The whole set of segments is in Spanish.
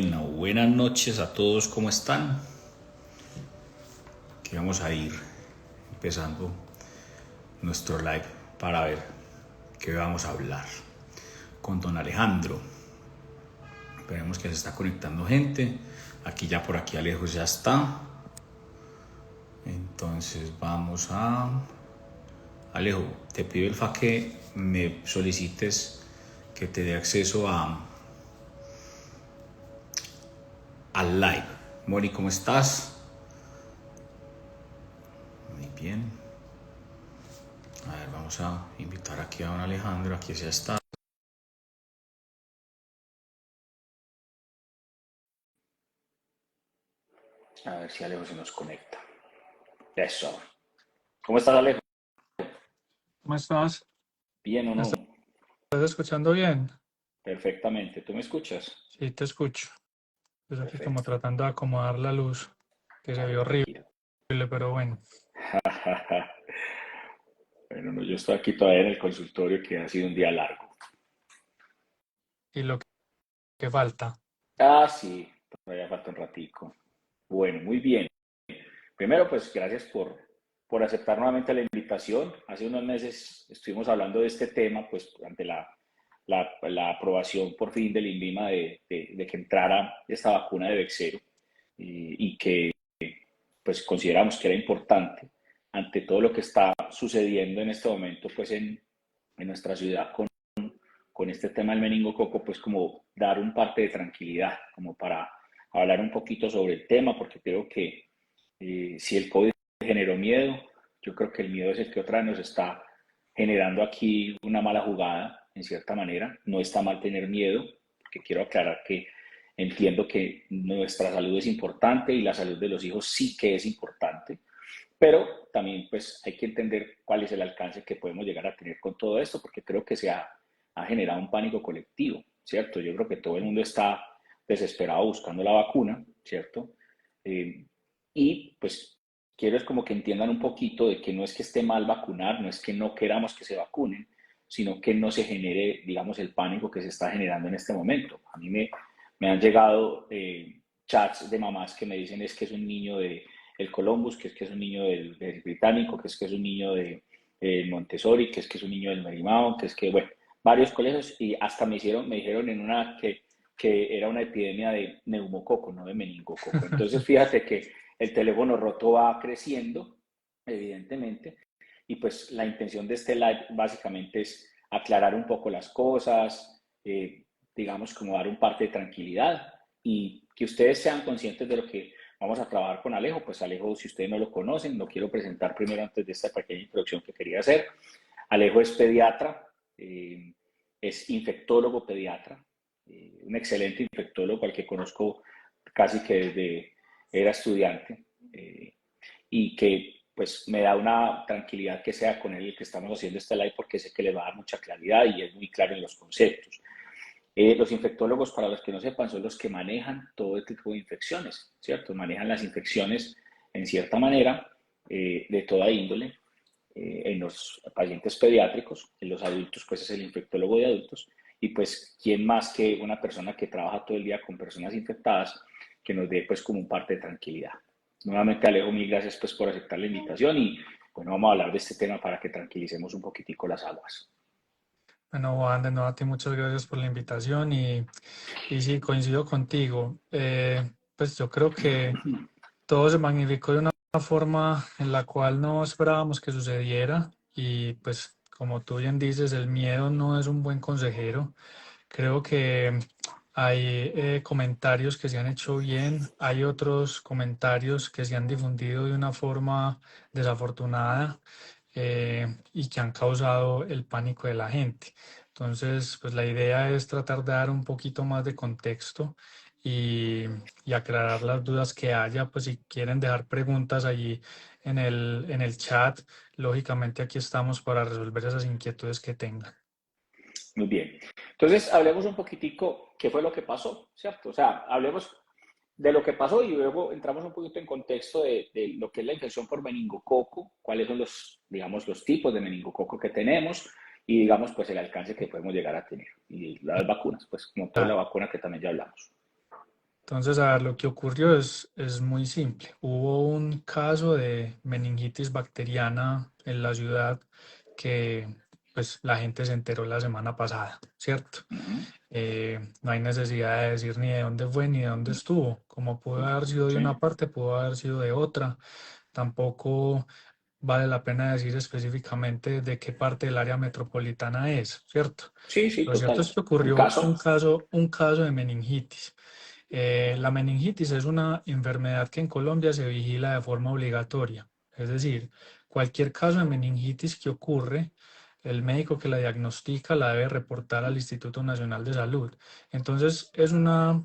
Buenas noches a todos, ¿cómo están? Que vamos a ir empezando nuestro live para ver qué vamos a hablar con don Alejandro. Esperemos que se está conectando gente. Aquí ya por aquí Alejo ya está. Entonces vamos a... Alejo, te pido el fa que me solicites que te dé acceso al live. Moni, ¿cómo estás? Muy bien. A ver, vamos a invitar aquí a don Alejandro. Aquí ya está. A ver si Alejo se nos conecta. Eso. ¿Cómo estás, Alejo? ¿Cómo estás? ¿Bien o ¿Me no? estás escuchando bien? Perfectamente. ¿Tú me escuchas? Sí, te escucho. Pues aquí como Perfecto. tratando de acomodar la luz, que se Dale, vio horrible, tranquilo. pero bueno. Bueno, no, yo estoy aquí todavía en el consultorio que ha sido un día largo. Y lo que falta. Ah, sí, todavía falta un ratico. Bueno, muy bien. Primero, pues gracias por aceptar nuevamente la invitación. Hace unos meses estuvimos hablando de este tema, pues ante la aprobación por fin del INVIMA de que entrara esta vacuna de Bexero y que pues consideramos que era importante ante todo lo que está sucediendo en este momento pues en nuestra ciudad con este tema del meningococo, pues como dar un parte de tranquilidad, como para hablar un poquito sobre el tema, porque creo que si el COVID generó miedo, yo creo que el miedo es el que otra vez nos está generando aquí una mala jugada, en cierta manera. No está mal tener miedo, porque quiero aclarar que entiendo que nuestra salud es importante y la salud de los hijos sí que es importante, pero también pues hay que entender cuál es el alcance que podemos llegar a tener con todo esto, porque creo que ha generado un pánico colectivo, ¿cierto? Yo creo que todo el mundo está desesperado buscando la vacuna, ¿cierto? Eh, y pues quiero es como que entiendan un poquito de que no es que esté mal vacunar, no es que no queramos que se vacunen, sino que no se genere, digamos, el pánico que se está generando en este momento. A mí me han llegado chats de mamás que me dicen es que es un niño de el Columbus, que es un niño del Británico, que es un niño de Montessori, que es un niño del Merimao, que es que, bueno, varios colegios y hasta me dijeron en una que era una epidemia de neumococo, no de meningococo. Entonces, fíjate que el teléfono roto va creciendo, evidentemente, y pues la intención de este live básicamente es aclarar un poco las cosas, digamos, como dar un parte de tranquilidad y que ustedes sean conscientes de lo que vamos a trabajar con Alejo. Pues Alejo, si ustedes no lo conocen, lo quiero presentar primero antes de esta pequeña introducción que quería hacer. Alejo es pediatra, es infectólogo pediatra, un excelente infectólogo al que conozco casi que desde era estudiante y que pues me da una tranquilidad que sea con él el que estamos haciendo este live porque sé que le va a dar mucha claridad y es muy claro en los conceptos. Los infectólogos, para los que no sepan, son los que manejan todo este tipo de infecciones, ¿cierto? Manejan las infecciones en cierta manera de toda índole en los pacientes pediátricos, en los adultos, pues es el infectólogo de adultos, y pues, ¿quién más que una persona que trabaja todo el día con personas infectadas que nos dé pues como un parte de tranquilidad? Nuevamente, Alejo, mil gracias pues por aceptar la invitación y bueno, vamos a hablar de este tema para que tranquilicemos un poquitico las aguas. Bueno, Juan, de nuevo a ti muchas gracias por la invitación y sí, coincido contigo. Pues yo creo que todo se magnificó de una forma en la cual no esperábamos que sucediera y pues como tú bien dices, el miedo no es un buen consejero. Creo que hay comentarios que se han hecho bien, hay otros comentarios que se han difundido de una forma desafortunada y que han causado el pánico de la gente. Entonces, pues la idea es tratar de dar un poquito más de contexto y, y aclarar las dudas que haya, pues si quieren dejar preguntas allí en el chat, lógicamente aquí estamos para resolver esas inquietudes que tengan. Muy bien. Entonces, hablemos un poquitico qué fue lo que pasó, ¿cierto? O sea, hablemos de lo que pasó y luego entramos un poquito en contexto de lo que es la infección por meningococo, cuáles son los, digamos, los tipos de meningococo que tenemos y, digamos, pues el alcance que podemos llegar a tener. Y las vacunas, pues como toda la vacuna que también ya hablamos. Entonces, a ver, lo que ocurrió es muy simple. Hubo un caso de meningitis bacteriana en la ciudad que pues la gente se enteró la semana pasada, ¿cierto? Ujú. No hay necesidad de decir ni de dónde fue ni de dónde estuvo. Como pudo haber sido de Sí, una parte, pudo haber sido de otra. Tampoco vale la pena decir específicamente de qué parte del área metropolitana es, ¿cierto? sí, sí, Lo cierto es total. que Un ocurrió caso. un caso de meningitis. La meningitis es una enfermedad que en Colombia se vigila de forma obligatoria. Es decir, cualquier caso de meningitis que ocurre, el médico que la diagnostica la debe reportar al Instituto Nacional de Salud. Entonces, es una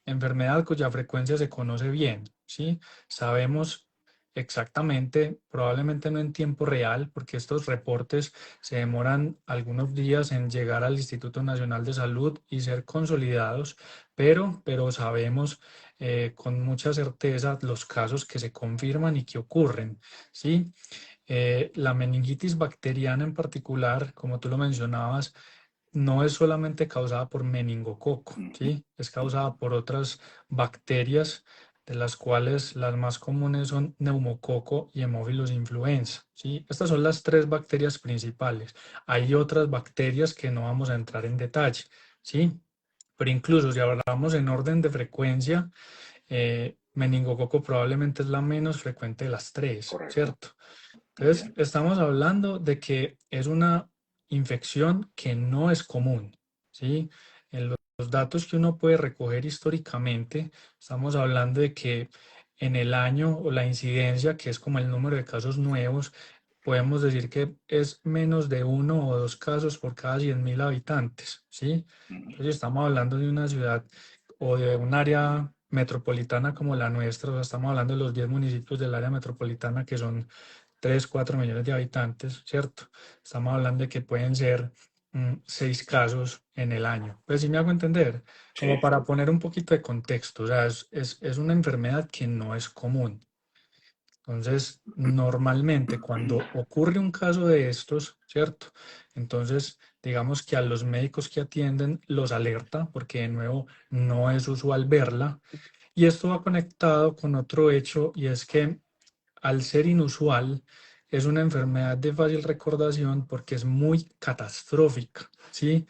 enfermedad cuya frecuencia se conoce bien, ¿sí? Sabemos exactamente, probablemente no en tiempo real, porque estos reportes se demoran algunos días en llegar al Instituto Nacional de Salud y ser consolidados, pero sabemos con mucha certeza los casos que se confirman y que ocurren, ¿sí? La meningitis bacteriana en particular, como tú lo mencionabas, no es solamente causada por meningococo, Ujú. ¿sí? Es causada por otras bacterias, de las cuales las más comunes son neumococo y Haemophilus influenza, ¿sí? Estas son las tres bacterias principales. Hay otras bacterias que no vamos a entrar en detalle, ¿sí? Pero incluso si hablamos en orden de frecuencia, meningococo probablemente es la menos frecuente de las tres, Correcto. ¿cierto? Muy Entonces, bien. estamos hablando de que es una infección que no es común, ¿sí? En los datos que uno puede recoger históricamente, estamos hablando de que en el año o la incidencia, que es como el número de casos nuevos, podemos decir que es menos de uno o dos casos por cada 100.000 habitantes, ¿sí? Ujú. Entonces, estamos hablando de una ciudad o de un área metropolitana como la nuestra, o sea, estamos hablando de los 10 municipios del área metropolitana que son 3 4 millones de habitantes, ¿cierto? Estamos hablando de que pueden ser 6 casos en el año. Pues sí me hago entender, como Sí. para poner un poquito de contexto, o sea, es una enfermedad que no es común. Entonces, normalmente cuando ocurre un caso de estos, ¿cierto? Entonces, digamos que a los médicos que atienden los alerta, porque de nuevo no es usual verla. Y esto va conectado con otro hecho, y es que al ser inusual, es una enfermedad de fácil recordación porque es muy catastrófica, ¿sí?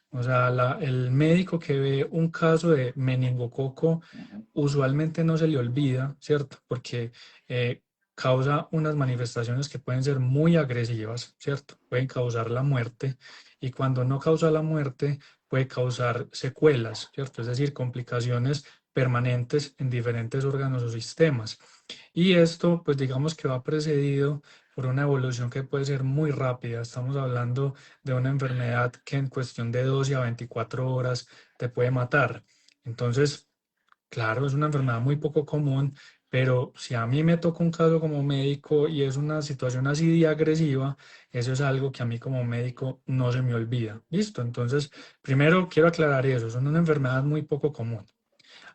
O sea, el médico que ve un caso de meningococo Ujú. usualmente no se le olvida, ¿cierto? Porque eh, causa unas manifestaciones que pueden ser muy agresivas, ¿cierto? Pueden causar la muerte y cuando no causa la muerte puede causar secuelas, ¿cierto? Es decir, complicaciones permanentes en diferentes órganos o sistemas. Y esto, pues digamos que va precedido por una evolución que puede ser muy rápida. Estamos hablando de una enfermedad que en cuestión de 12 a 24 horas te puede matar. Entonces, claro, es una enfermedad muy poco común, pero si a mí me toca un caso como médico y es una situación así de agresiva, eso es algo que a mí como médico no se me olvida. ¿Listo? Entonces, primero quiero aclarar eso, es una enfermedad muy poco común.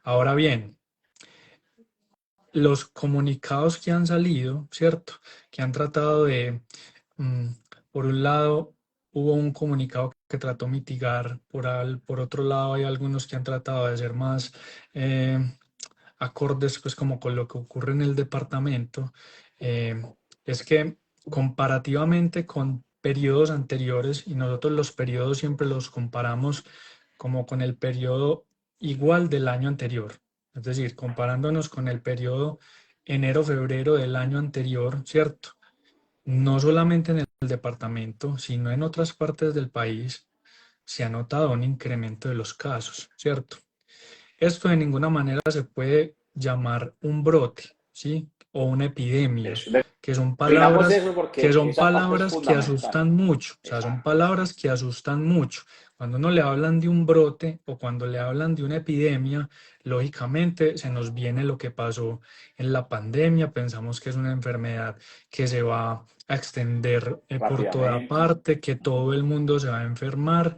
Ahora bien, los comunicados que han salido, ¿cierto? Que han tratado de, mm, por un lado, hubo un comunicado que trató de mitigar, por otro lado hay algunos que han tratado de ser más eh, acordes, pues como con lo que ocurre en el departamento, eh, es que comparativamente con periodos anteriores, y nosotros los periodos siempre los comparamos como con el periodo igual del año anterior. Es decir, comparándonos con el periodo enero-febrero del año anterior, ¿cierto? No solamente en el departamento, sino en otras partes del país, se ha notado un incremento de los casos, ¿cierto? Esto de ninguna manera se puede llamar un brote, ¿sí? O una epidemia, Eso. Digamos eso que porque son esa parte es palabras que fundamental. asustan mucho, o sea, son Exacto. palabras que asustan mucho. Cuando uno le hablan de un brote o cuando le hablan de una epidemia, lógicamente se nos viene lo que pasó en la pandemia, pensamos que es una enfermedad que se va a extender por toda Rápidamente. parte, que Ujú. todo el mundo se va a enfermar,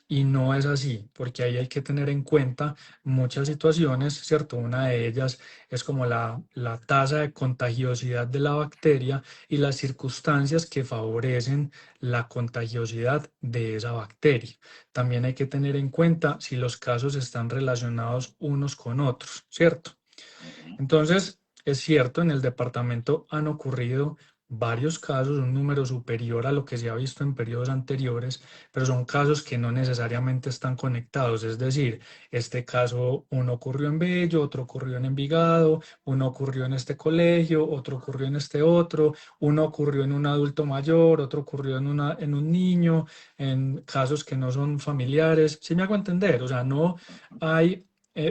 Y no es así, porque ahí hay que tener en cuenta muchas situaciones, ¿cierto? Una de ellas es como la tasa de contagiosidad de la bacteria y las circunstancias que favorecen la contagiosidad de esa bacteria. También hay que tener en cuenta si los casos están relacionados unos con otros, ¿cierto? Ujú. Entonces, es cierto, en el departamento han ocurrido varios casos, un número superior a lo que se ha visto en periodos anteriores, pero son casos que no necesariamente están conectados. Es decir, este caso, uno ocurrió en Bello, otro ocurrió en Envigado, uno ocurrió en este colegio, otro ocurrió en este otro, uno ocurrió en un adulto mayor, otro ocurrió en un niño, en casos que no son familiares. ¿Sí me hago entender? O sea, no hay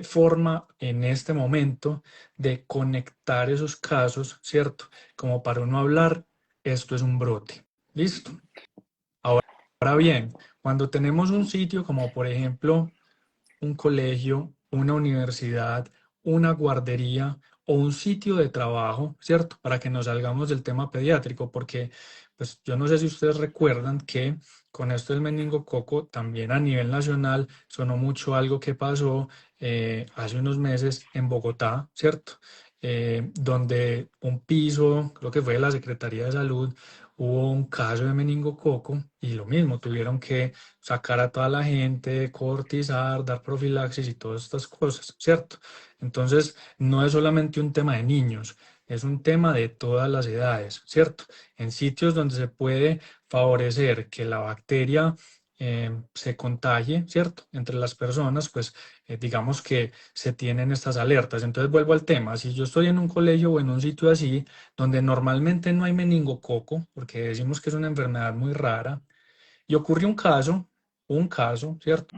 forma en este momento de conectar esos casos, ¿cierto? Como para uno hablar, esto es un brote. ¿Listo? Ahora bien, cuando tenemos un sitio como por ejemplo un colegio, una universidad, una guardería o un sitio de trabajo, ¿cierto? Para que nos salgamos del tema pediátrico, porque pues yo no sé si ustedes recuerdan que con esto del meningococo también a nivel nacional sonó mucho algo que pasó hace unos meses en Bogotá, ¿cierto? Donde un piso, creo que fue de la Secretaría de Salud, hubo un caso de meningococo y lo mismo, tuvieron que sacar a toda la gente, cortizar, dar profilaxis y todas estas cosas, ¿cierto? Entonces, no es solamente un tema de niños, es un tema de todas las edades, ¿cierto? En sitios donde se puede favorecer que la bacteria se contagie, ¿cierto? Entre las personas, pues digamos que se tienen estas alertas. Entonces, vuelvo al tema, si yo estoy en un colegio o en un sitio así, donde normalmente no hay meningococo, porque decimos que es una enfermedad muy rara, y ocurre un caso, ¿cierto?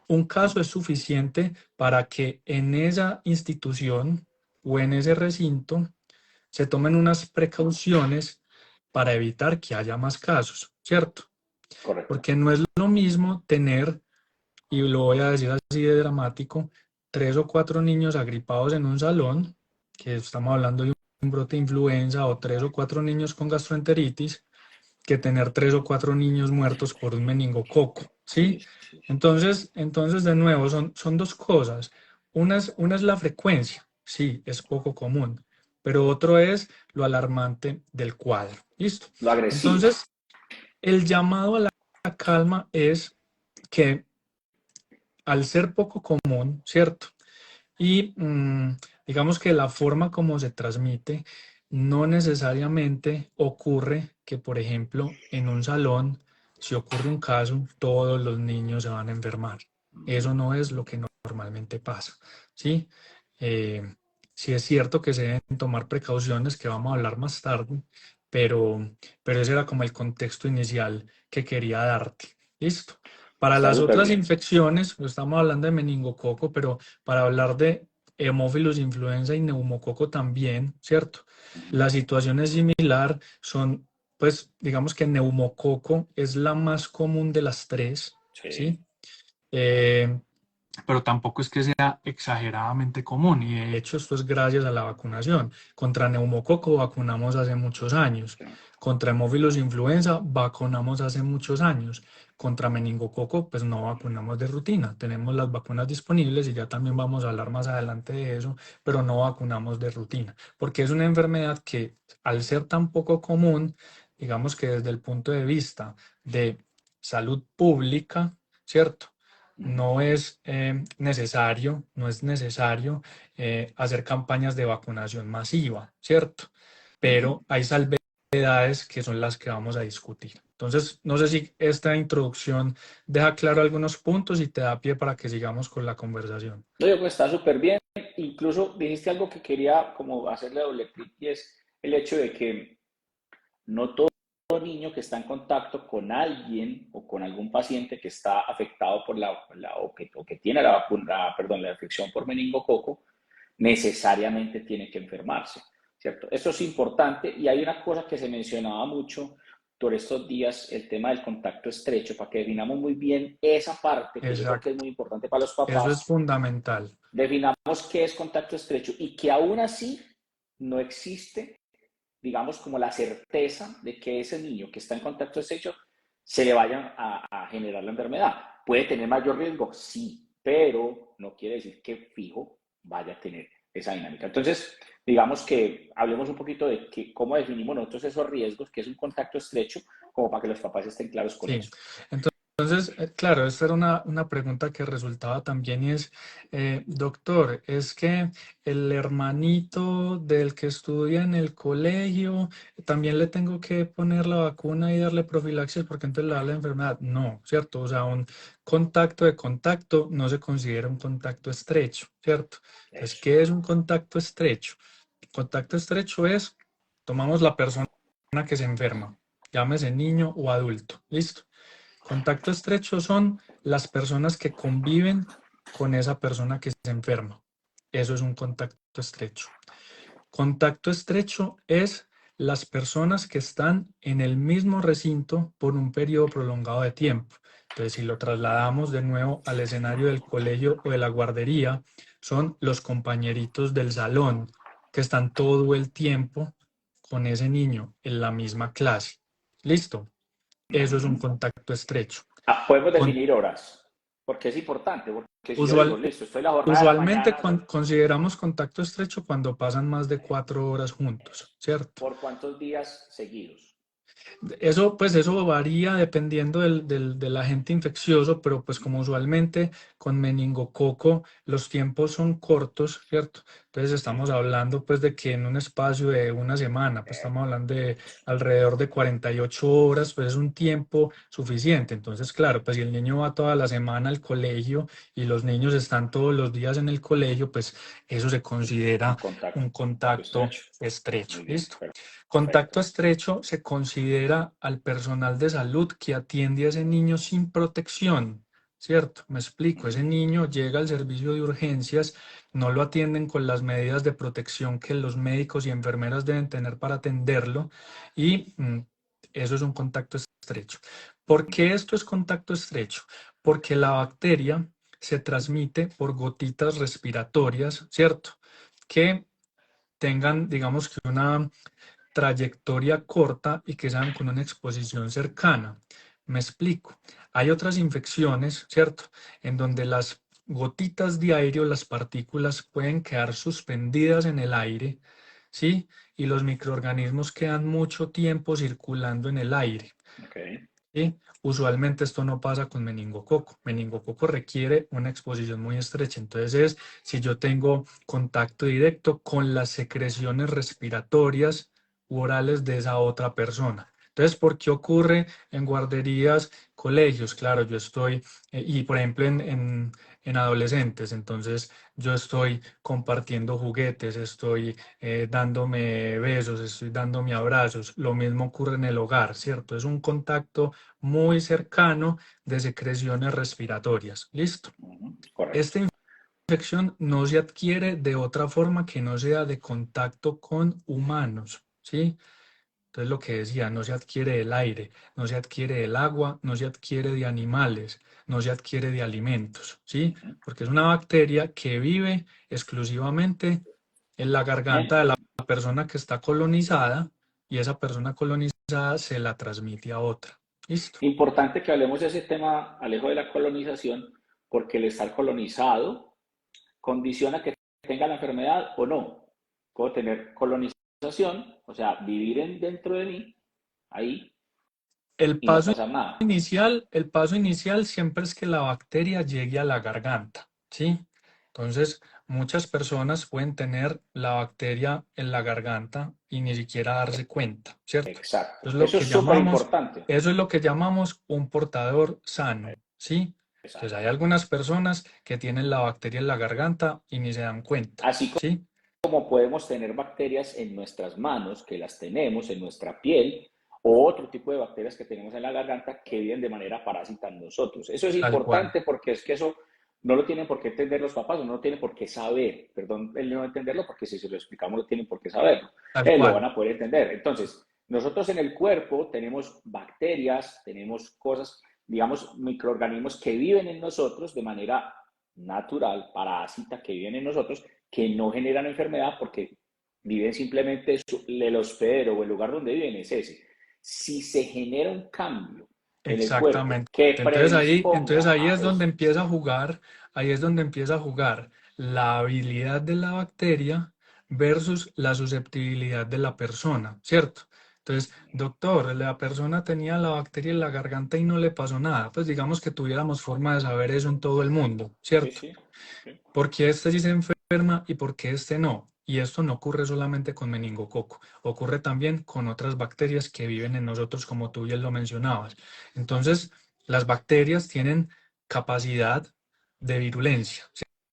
Un caso es suficiente para que en esa institución o en ese recinto se tomen unas precauciones para evitar que haya más casos, ¿cierto? Correcto. Porque no es lo mismo tener, y lo voy a decir así de dramático, 3 o 4 niños agripados en un salón, que estamos hablando de un brote de influenza, o 3 o 4 niños con gastroenteritis, que tener 3 o 4 niños muertos por un meningococo, Sí, ¿sí? sí, sí. Entonces de nuevo, son dos cosas. Una es la frecuencia, sí, es poco común, pero otro es lo alarmante del cuadro, ¿listo? Lo agresivo. Entonces, el llamado a la calma es que al ser poco común, ¿cierto? Y digamos que la forma como se transmite no necesariamente ocurre que, por ejemplo, en un salón, si ocurre un caso, todos los niños se van a enfermar. Eso no es lo que normalmente pasa, ¿sí? Eh, sí es cierto que se deben tomar precauciones que vamos a hablar más tarde, pero ese era como el contexto inicial que quería darte. ¿Listo? Para Está las súper otras bien. infecciones, estamos hablando de meningococo, pero para hablar de Haemophilus influenza y neumococo también, ¿cierto? La situación es similar, pues, digamos que neumococo es la más común de las tres, Sí. ¿sí? Eh, pero tampoco es que sea exageradamente común y de hecho esto es gracias a la vacunación. Contra neumococo vacunamos hace muchos años, Sí. contra hemófilos influenza vacunamos hace muchos años, contra meningococo pues no vacunamos de rutina. Tenemos las vacunas disponibles y ya también vamos a hablar más adelante de eso, pero no vacunamos de rutina, porque es una enfermedad que al ser tan poco común, digamos que desde el punto de vista de salud pública, ¿cierto? No es necesario, no es necesario hacer campañas de vacunación masiva, ¿cierto? Ujú. Pero hay salvedades que son las que vamos a discutir. Entonces, no sé si esta introducción deja claro algunos puntos y te da pie para que sigamos con la conversación. No, yo creo que está súper bien. Incluso dijiste algo que quería como hacerle doble clic y es el hecho de que no todo niño que está en contacto con alguien o con algún paciente que está afectado por o que tiene la vacuna, perdón, la infección por meningococo, necesariamente tiene que enfermarse, ¿cierto? Esto es importante y hay una cosa que se mencionaba mucho por estos días, el tema del contacto estrecho, para que definamos muy bien esa parte que yo creo que es Exacto. muy importante para los Eso es papás, fundamental. definamos qué es contacto estrecho y que aún así no existe, digamos, como la certeza de que ese niño que está en contacto estrecho se le vaya a generar la enfermedad. ¿Puede tener mayor riesgo? Sí, pero no quiere decir que fijo vaya a tener esa dinámica. Entonces, digamos que hablemos un poquito de cómo definimos nosotros esos riesgos, que es un contacto estrecho, como para que los papás estén claros con Sí, eso. entonces, claro, esta era una pregunta que resultaba también y es, doctor, es que el hermanito del que estudia en el colegio, también le tengo que poner la vacuna y darle profilaxis porque entonces le da la enfermedad. No, ¿cierto? O sea, un contacto de contacto no se considera un contacto estrecho, ¿cierto? Entonces, Eso. ¿qué es un contacto estrecho? Contacto estrecho es, tomamos la persona que se enferma, llámese niño o adulto, ¿listo? Contacto estrecho son las personas que conviven con esa persona que se enferma. Eso es un contacto estrecho. Contacto estrecho es las personas que están en el mismo recinto por un periodo prolongado de tiempo. Entonces, si lo trasladamos de nuevo al escenario del colegio o de la guardería, son los compañeritos del salón que están todo el tiempo con ese niño en la misma clase. ¿Listo? Eso es un contacto estrecho. Podemos Con- definir horas, porque es importante, porque si yo digo, usual- listo, estoy la jornada de la usualmente mañana, son consideramos contacto estrecho cuando pasan más de 4 horas juntos, ¿cierto? por cuántos días seguidos. Eso, pues eso varía dependiendo del agente infeccioso, pero pues como usualmente con meningococo los tiempos son cortos, ¿cierto? Entonces estamos hablando pues de que en un espacio de una semana, pues estamos hablando de alrededor de 48 horas, pues es un tiempo suficiente. Entonces, claro, pues si el niño va toda la semana al colegio y los niños están todos los días en el colegio, pues eso se Un considera contacto un contacto estrecho. estrecho, Muy bien, ¿listo? perfecto. Contacto estrecho se considera al personal de salud que atiende a ese niño sin protección, ¿cierto? Me explico, ese niño llega al servicio de urgencias, no lo atienden con las medidas de protección que los médicos y enfermeras deben tener para atenderlo y eso es un contacto estrecho. ¿Por qué esto es contacto estrecho? Porque la bacteria se transmite por gotitas respiratorias, ¿cierto? Que tengan, digamos que una trayectoria corta y que sean con una exposición cercana. Me explico. Hay otras infecciones, ¿cierto? En donde las gotitas de aire o las partículas pueden quedar suspendidas en el aire, ¿sí? Y los microorganismos quedan mucho tiempo circulando en el aire. Ok. ¿Sí? Usualmente esto no pasa con meningococo. Meningococo requiere una exposición muy estrecha. Entonces es si yo tengo contacto directo con las secreciones respiratorias u orales de esa otra persona. Entonces, ¿por qué ocurre en guarderías, colegios? Claro, yo estoy, y por ejemplo en adolescentes, entonces yo estoy compartiendo juguetes, estoy dándome besos, estoy dándome abrazos. Lo mismo ocurre en el hogar, ¿cierto? Es un contacto muy cercano de secreciones respiratorias. ¿Listo? Correcto. Esta infección no se adquiere de otra forma que no sea de contacto con humanos, ¿sí? Entonces lo que decía, no se adquiere del aire, no se adquiere del agua, no se adquiere de animales, no se adquiere de alimentos, ¿sí? Porque es una bacteria que vive exclusivamente en la garganta de la persona que está colonizada y esa persona colonizada se la transmite a otra. ¿Listo? Importante que hablemos de ese tema, Alejo, de la colonización, porque el estar colonizado condiciona que tenga la enfermedad o no. Puedo tener colonización, o sea, vivir dentro de mí, ahí, El y no paso pasar nada. el paso inicial siempre es que la bacteria llegue a la garganta, ¿sí? Entonces, muchas personas pueden tener la bacteria en la garganta y ni siquiera darse cuenta, ¿cierto? Exacto. Eso es lo Eso que es súper llamamos, importante. eso es lo que llamamos un portador sano, ¿sí? Entonces, hay Exacto. algunas personas que tienen la bacteria en la garganta y ni se dan cuenta, Así ¿sí? como podemos tener bacterias en nuestras manos, que las tenemos en nuestra piel, o otro tipo de bacterias que tenemos en la garganta que viven de manera parásita en nosotros. Eso es Tal cual, importante porque es que eso no lo tienen por qué entender los papás, o no lo tienen por qué saber. Perdón, el no entenderlo, porque si se lo explicamos, lo tienen por qué saberlo. tal Lo van cual. a poder entender. Entonces, nosotros en el cuerpo tenemos bacterias, tenemos cosas, digamos, microorganismos que viven en nosotros de manera natural, parásita, que viven en nosotros, que no generan enfermedad porque viven simplemente el hospedero o el lugar donde viven es ese. Si se genera un cambio en el cuerpo Exactamente. que Entonces predisponga ahí a es donde eso. empieza a jugar, ahí es donde empieza a jugar la habilidad de la bacteria versus la susceptibilidad de la persona, ¿cierto? Entonces, doctor, la persona tenía la bacteria en la garganta y no le pasó nada. Pues digamos que tuviéramos forma de saber eso en todo el mundo, Sí, ¿cierto? sí, sí. ¿Por qué este sí se enferma y por qué este no? Y esto no ocurre solamente con meningococo, ocurre también con otras bacterias que viven en nosotros, como tú bien lo mencionabas. Entonces, las bacterias tienen capacidad de virulencia,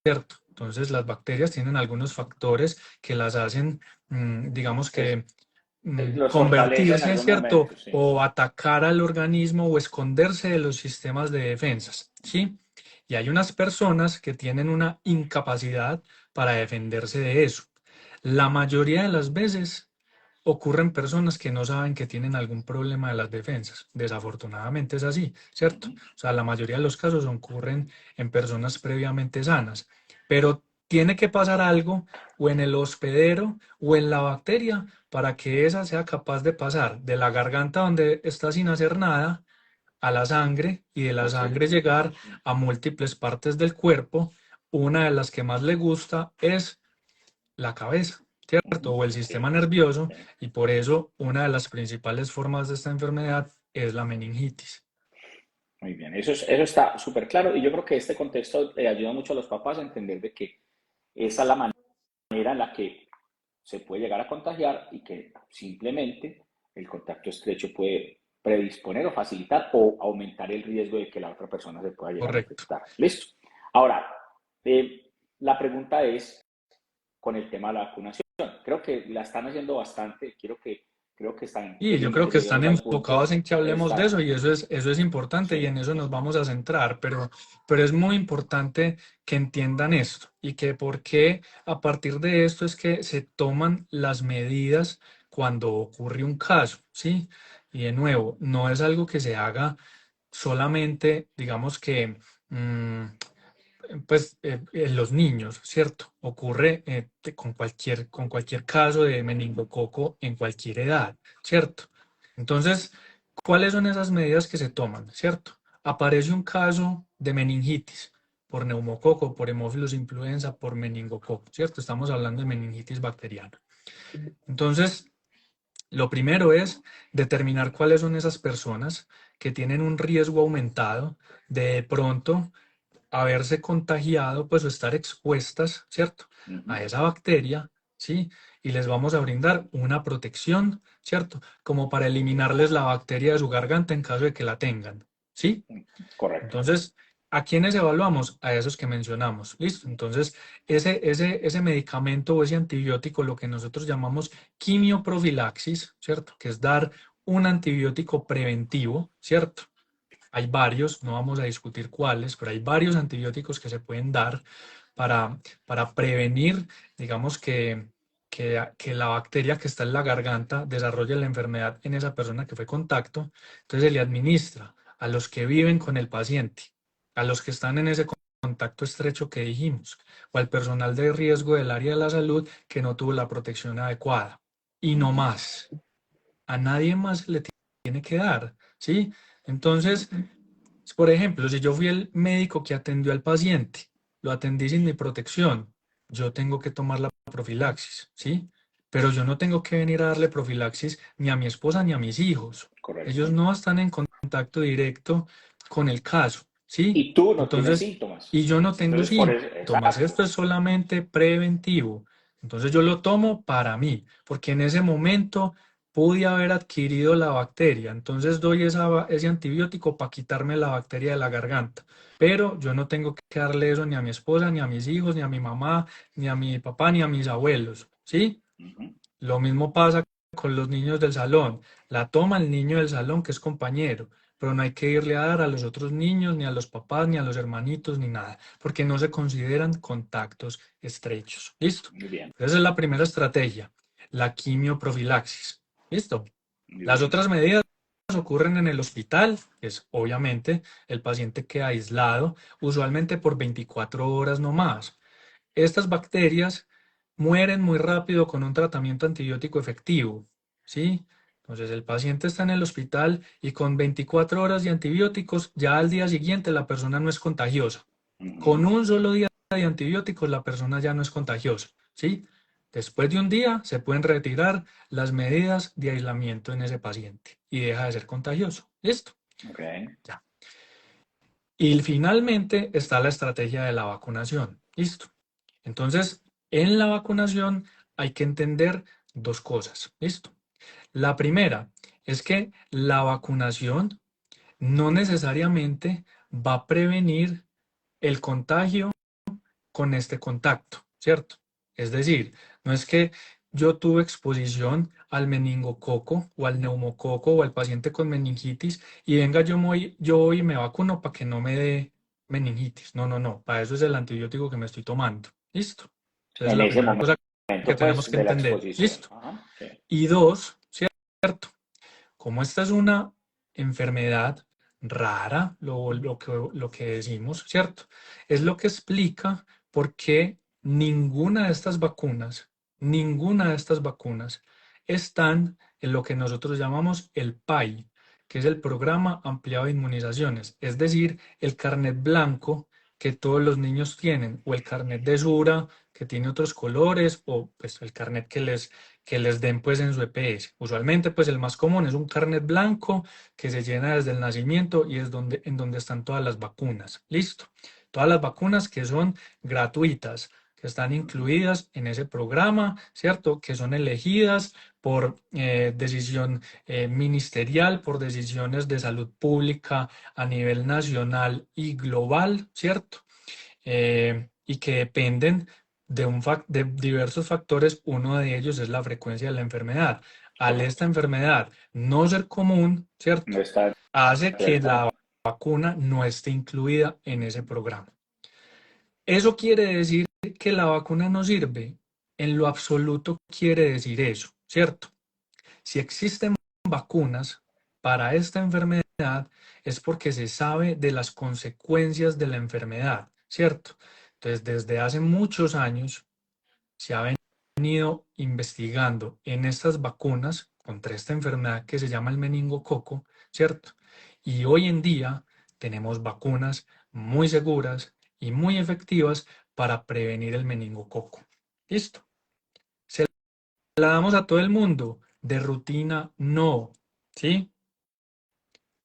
¿cierto? Entonces, las bacterias tienen algunos factores que las hacen, digamos Es, que, los fortalece en convertirse, algún ¿cierto? momento, sí. O atacar al organismo o esconderse de los sistemas de defensas, ¿sí? Y hay unas personas que tienen una incapacidad para defenderse de eso. La mayoría de las veces ocurren personas que no saben que tienen algún problema de las defensas. Desafortunadamente es así, ¿cierto? Ujú. O sea, la mayoría de los casos ocurren en personas previamente sanas, pero tiene que pasar algo o en el hospedero o en la bacteria para que esa sea capaz de pasar de la garganta donde está sin hacer nada a la sangre y de la Al sangre cerebro. llegar a múltiples partes del cuerpo. Una de las que más le gusta es la cabeza, ¿cierto? Ujú. O el Sí, sistema nervioso, sí. y por eso una de las principales formas de esta enfermedad es la meningitis. Muy bien, eso está súper claro y yo creo que este contexto le ayuda mucho a los papás a entender de que esa es la manera en la que se puede llegar a contagiar y que simplemente el contacto estrecho puede predisponer o facilitar o aumentar el riesgo de que la otra persona se pueda llegar a Correcto. infectar. Listo. Ahora, la pregunta es con el tema de la vacunación. Creo que la están haciendo bastante, creo que están Y yo queriendo creo que que lleguemos están al enfocados punto. en que hablemos de eso Exacto. y eso es importante y en Sí. eso nos vamos a centrar, pero es muy importante que entiendan esto y que por qué a partir de esto es que se toman las medidas cuando ocurre un caso, ¿sí? Y de nuevo, no es algo que se haga solamente, digamos que, pues, en los niños, ¿cierto? Ocurre con cualquier caso de meningococo en cualquier edad, ¿cierto? Entonces, ¿cuáles son esas medidas que se toman, ¿cierto? Aparece un caso de meningitis por neumococo, por hemófilos influenza, por meningococo, ¿cierto? Estamos hablando de meningitis bacteriana. Entonces, lo primero es determinar cuáles son esas personas que tienen un riesgo aumentado de pronto haberse contagiado, pues o estar expuestas, ¿cierto? Uh-huh. A esa bacteria, ¿sí? Y les vamos a brindar una protección, ¿cierto? Como para eliminarles la bacteria de su garganta en caso de que la tengan, ¿sí? Correcto. Entonces, ¿a quiénes evaluamos? A esos que mencionamos. Listo. Entonces, ese medicamento o ese antibiótico, lo que nosotros llamamos quimioprofilaxis, ¿cierto? Que es dar un antibiótico preventivo, ¿cierto? Hay varios, no vamos a discutir cuáles, pero hay varios antibióticos que se pueden dar para prevenir, digamos que la bacteria que está en la garganta desarrolle la enfermedad en esa persona que fue contacto. Entonces se le administra a los que viven con el paciente, a los que están en ese contacto estrecho que dijimos, o al personal de riesgo del área de la salud que no tuvo la protección adecuada. Y no Uh-huh. más. A nadie más le tiene que dar, ¿sí? Entonces, por ejemplo, si yo fui el médico que atendió al paciente, lo atendí sin mi protección, yo tengo que tomar la profilaxis, ¿sí? Pero yo no tengo que venir a darle profilaxis ni a mi esposa ni a mis hijos. Ellos Correcto. no están en contacto directo con el caso, ¿sí? Y tú no tienes Entonces, síntomas. y yo no tengo Entonces, por eso, síntomas, exacto. esto es solamente preventivo. Entonces yo lo tomo para mí, porque en ese momento pude haber adquirido la bacteria, entonces doy ese antibiótico para quitarme la bacteria de la garganta, pero yo no tengo que darle eso ni a mi esposa, ni a mis hijos, ni a mi mamá, ni a mi papá, ni a mis abuelos, ¿sí? Uh-huh. Lo mismo pasa con los niños del salón, la toma el niño del salón que es compañero, pero no hay que irle a dar a los otros niños, ni a los papás, ni a los hermanitos, ni nada, porque no se consideran contactos estrechos, ¿listo? Muy bien, Esa es la primera estrategia, la quimioprofilaxis. ¿Listo? muy Las bien. otras medidas ocurren en el hospital, es obviamente el paciente queda aislado, usualmente por 24 horas no más. Estas bacterias mueren muy rápido con un tratamiento antibiótico efectivo, ¿sí? Entonces el paciente está en el hospital y con 24 horas de antibióticos, ya al día siguiente la persona no es contagiosa. Con un solo día de antibióticos la persona ya no es contagiosa, ¿sí? Después de un día se pueden retirar las medidas de aislamiento en ese paciente y deja de ser contagioso. ¿Listo? Okay. Ya. Y finalmente está la estrategia de la vacunación. ¿Listo? Entonces, en la vacunación hay que entender dos cosas. ¿Listo? La primera es que la vacunación no necesariamente va a prevenir el contagio con este contacto, ¿cierto? Es decir, no es que yo tuve exposición al meningococo o al neumococo o al paciente con meningitis y venga yo voy y me vacuno para que no me dé meningitis. No, no, no, para eso es el antibiótico que me estoy tomando. ¿Listo? Esa es En la ese primera cosa que momento, tenemos pues, que de la entender. exposición. ¿Listo? Ajá, sí. Y dos, ¿cierto? Como esta es una enfermedad rara, lo que decimos, ¿cierto? Es lo que explica por qué ninguna de estas vacunas están en lo que nosotros llamamos el PAI, que es el Programa Ampliado de Inmunizaciones, es decir, el carnet blanco que todos los niños tienen, o el carnet de Sura, que tiene otros colores, o pues el carnet que les den pues en su EPS. Usualmente pues el más común es un carnet blanco que se llena desde el nacimiento y es en donde están todas las vacunas. Listo. Todas las vacunas que son gratuitas, que están incluidas en ese programa, ¿cierto? Que son elegidas por decisión ministerial, por decisiones de salud pública a nivel nacional y global, ¿cierto? Y que dependen de diversos factores. Uno de ellos es la frecuencia de la enfermedad. Al Correcto. esta enfermedad no ser común, No ¿cierto? está, Hace que ¿cierto? la vacuna no esté incluida en ese programa. ¿Eso quiere decir que la vacuna no sirve? En lo absoluto quiere decir eso, ¿cierto? Si existen vacunas para esta enfermedad es porque se sabe de las consecuencias de la enfermedad, ¿cierto? Entonces, desde hace muchos años se ha venido investigando en estas vacunas contra esta enfermedad que se llama el meningococo, ¿cierto? Y hoy en día tenemos vacunas muy seguras y muy efectivas para prevenir el meningococo. ¿Listo? ¿Se la damos a todo el mundo? De rutina, no. ¿Sí?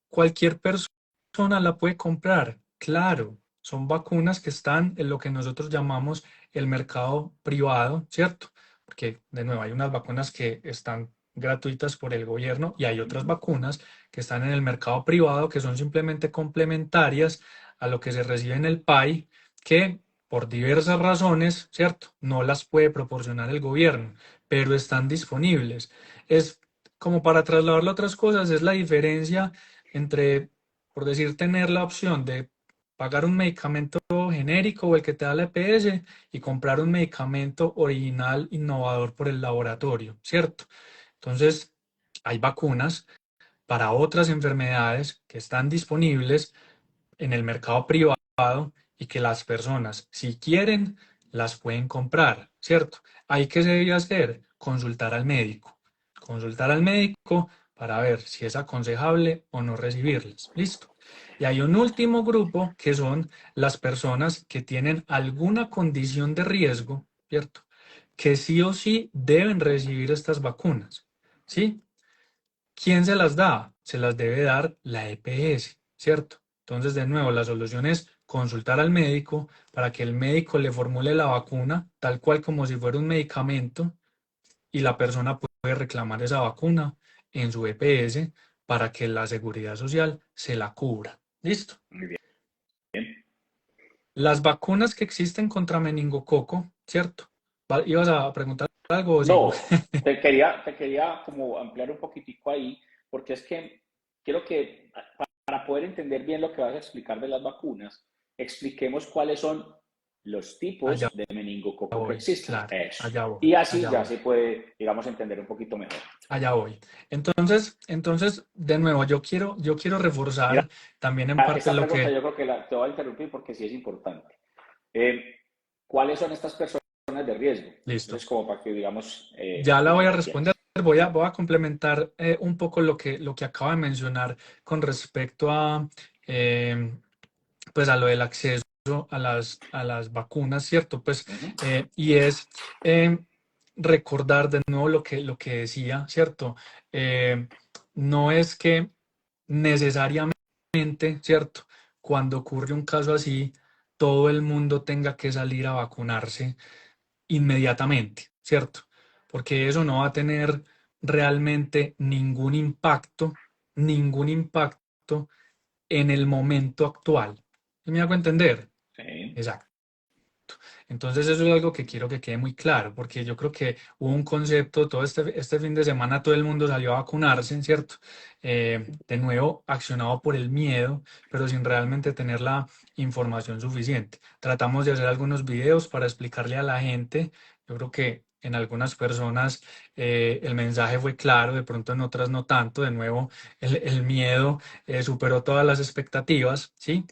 Cualquier persona la puede comprar, claro. Son vacunas que están en lo que nosotros llamamos el mercado privado, ¿cierto? Porque, de nuevo, hay unas vacunas que están gratuitas por el gobierno y hay otras vacunas que están en el mercado privado que son simplemente complementarias a lo que se recibe en el PAI, que por diversas razones, ¿cierto? No las puede proporcionar el gobierno, pero están disponibles. Es como para trasladarlo a otras cosas, es la diferencia entre, por decir, tener la opción de pagar un medicamento genérico o el que te da la EPS y comprar un medicamento original, innovador por el laboratorio, ¿cierto? Entonces, hay vacunas para otras enfermedades que están disponibles en el mercado privado y que las personas, si quieren, las pueden comprar, ¿cierto? ¿Hay que se debe hacer? Consultar al médico. Consultar al médico para ver si es aconsejable o no recibirlas. ¿Listo? Y hay un último grupo que son las personas que tienen alguna condición de riesgo, ¿cierto? Que sí o sí deben recibir estas vacunas, ¿sí? ¿Quién se las da? Se las debe dar la EPS, ¿cierto? Entonces, de nuevo, la solución es consultar al médico para que el médico le formule la vacuna tal cual como si fuera un medicamento y la persona puede reclamar esa vacuna en su EPS para que la seguridad social se la cubra. ¿Listo? Muy bien. Las vacunas que existen contra meningococo, ¿cierto? ¿Ibas a preguntar algo o sigo? No, te quería como ampliar un poquitico ahí, porque es que quiero que para poder entender bien lo que vas a explicar de las vacunas, expliquemos cuáles son los Allá tipos de meningococo que voy, existen. claro, Eso. allá voy, Y así allá ya voy. se puede, digamos, entender un poquito mejor. Allá voy. Entonces, de nuevo, yo quiero Mira, reforzar también en parte esta lo pregunta que, yo creo que te voy a interrumpir porque sí es importante. Eh, ¿Cuáles son estas personas personas de riesgo? Listo. Entonces, como para que, digamos, Ya la voy a responder. diferenciemos. Voy a complementar un poco lo que acabo de mencionar con respecto a, eh, pues a lo del acceso a las vacunas, ¿cierto? Pues, Ujú. y es eh, recordar de nuevo lo que decía, ¿cierto? Eh, no es que necesariamente, ¿cierto? Cuando ocurre un caso así, todo el mundo tenga que salir a vacunarse inmediatamente, ¿cierto? Porque eso no va a tener realmente ningún impacto en el momento actual. ¿Sí me hago entender? Sí. Exacto. Entonces eso es algo que quiero que quede muy claro, porque yo creo que hubo un concepto, todo este fin de semana todo el mundo salió a vacunarse, ¿cierto? De nuevo, accionado por el miedo, pero sin realmente tener la información suficiente. Tratamos de hacer algunos videos para explicarle a la gente, yo creo que en algunas personas el mensaje fue claro, de pronto en otras no tanto, de nuevo, el miedo superó todas las expectativas, ¿sí?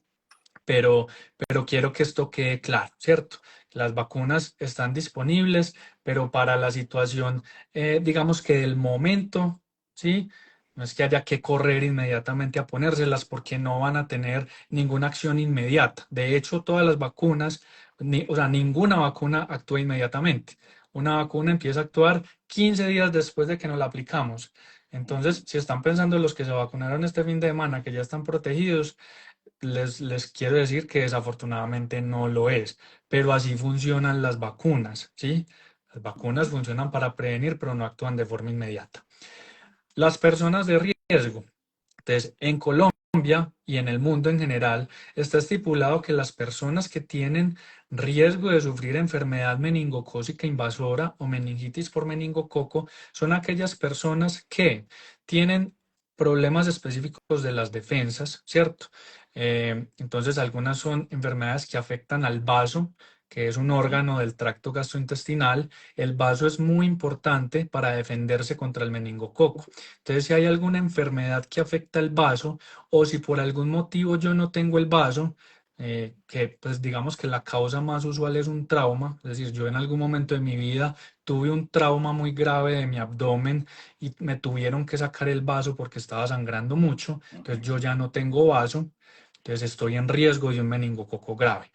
pero, pero quiero que esto quede claro, ¿cierto? Las vacunas están disponibles, pero para la situación, digamos que del momento, ¿sí? No es que haya que correr inmediatamente a ponérselas porque no van a tener ninguna acción inmediata. De hecho, todas las vacunas, o sea, ninguna vacuna actúa inmediatamente. Una vacuna empieza a actuar 15 días después de que nos la aplicamos. Entonces, si están pensando los que se vacunaron este fin de semana que ya están protegidos, les quiero decir que desafortunadamente no lo es, pero así funcionan las vacunas, ¿sí? Las vacunas funcionan para prevenir, pero no actúan de forma inmediata. Las personas de riesgo. Entonces, en Colombia y en el mundo en general está estipulado que las personas que tienen riesgo de sufrir enfermedad meningocócica invasora o meningitis por meningococo son aquellas personas que tienen problemas específicos de las defensas, ¿cierto? Entonces, algunas son enfermedades que afectan al vaso, que es un órgano del tracto gastrointestinal. El vaso es muy importante para defenderse contra el meningococo. Entonces, si hay alguna enfermedad que afecta el vaso o si por algún motivo yo no tengo el vaso, que pues digamos que la causa más usual es un trauma, es decir, yo en algún momento de mi vida tuve un trauma muy grave de mi abdomen y me tuvieron que sacar el vaso porque estaba sangrando mucho, entonces yo ya no tengo vaso, entonces estoy en riesgo de un meningococo grave.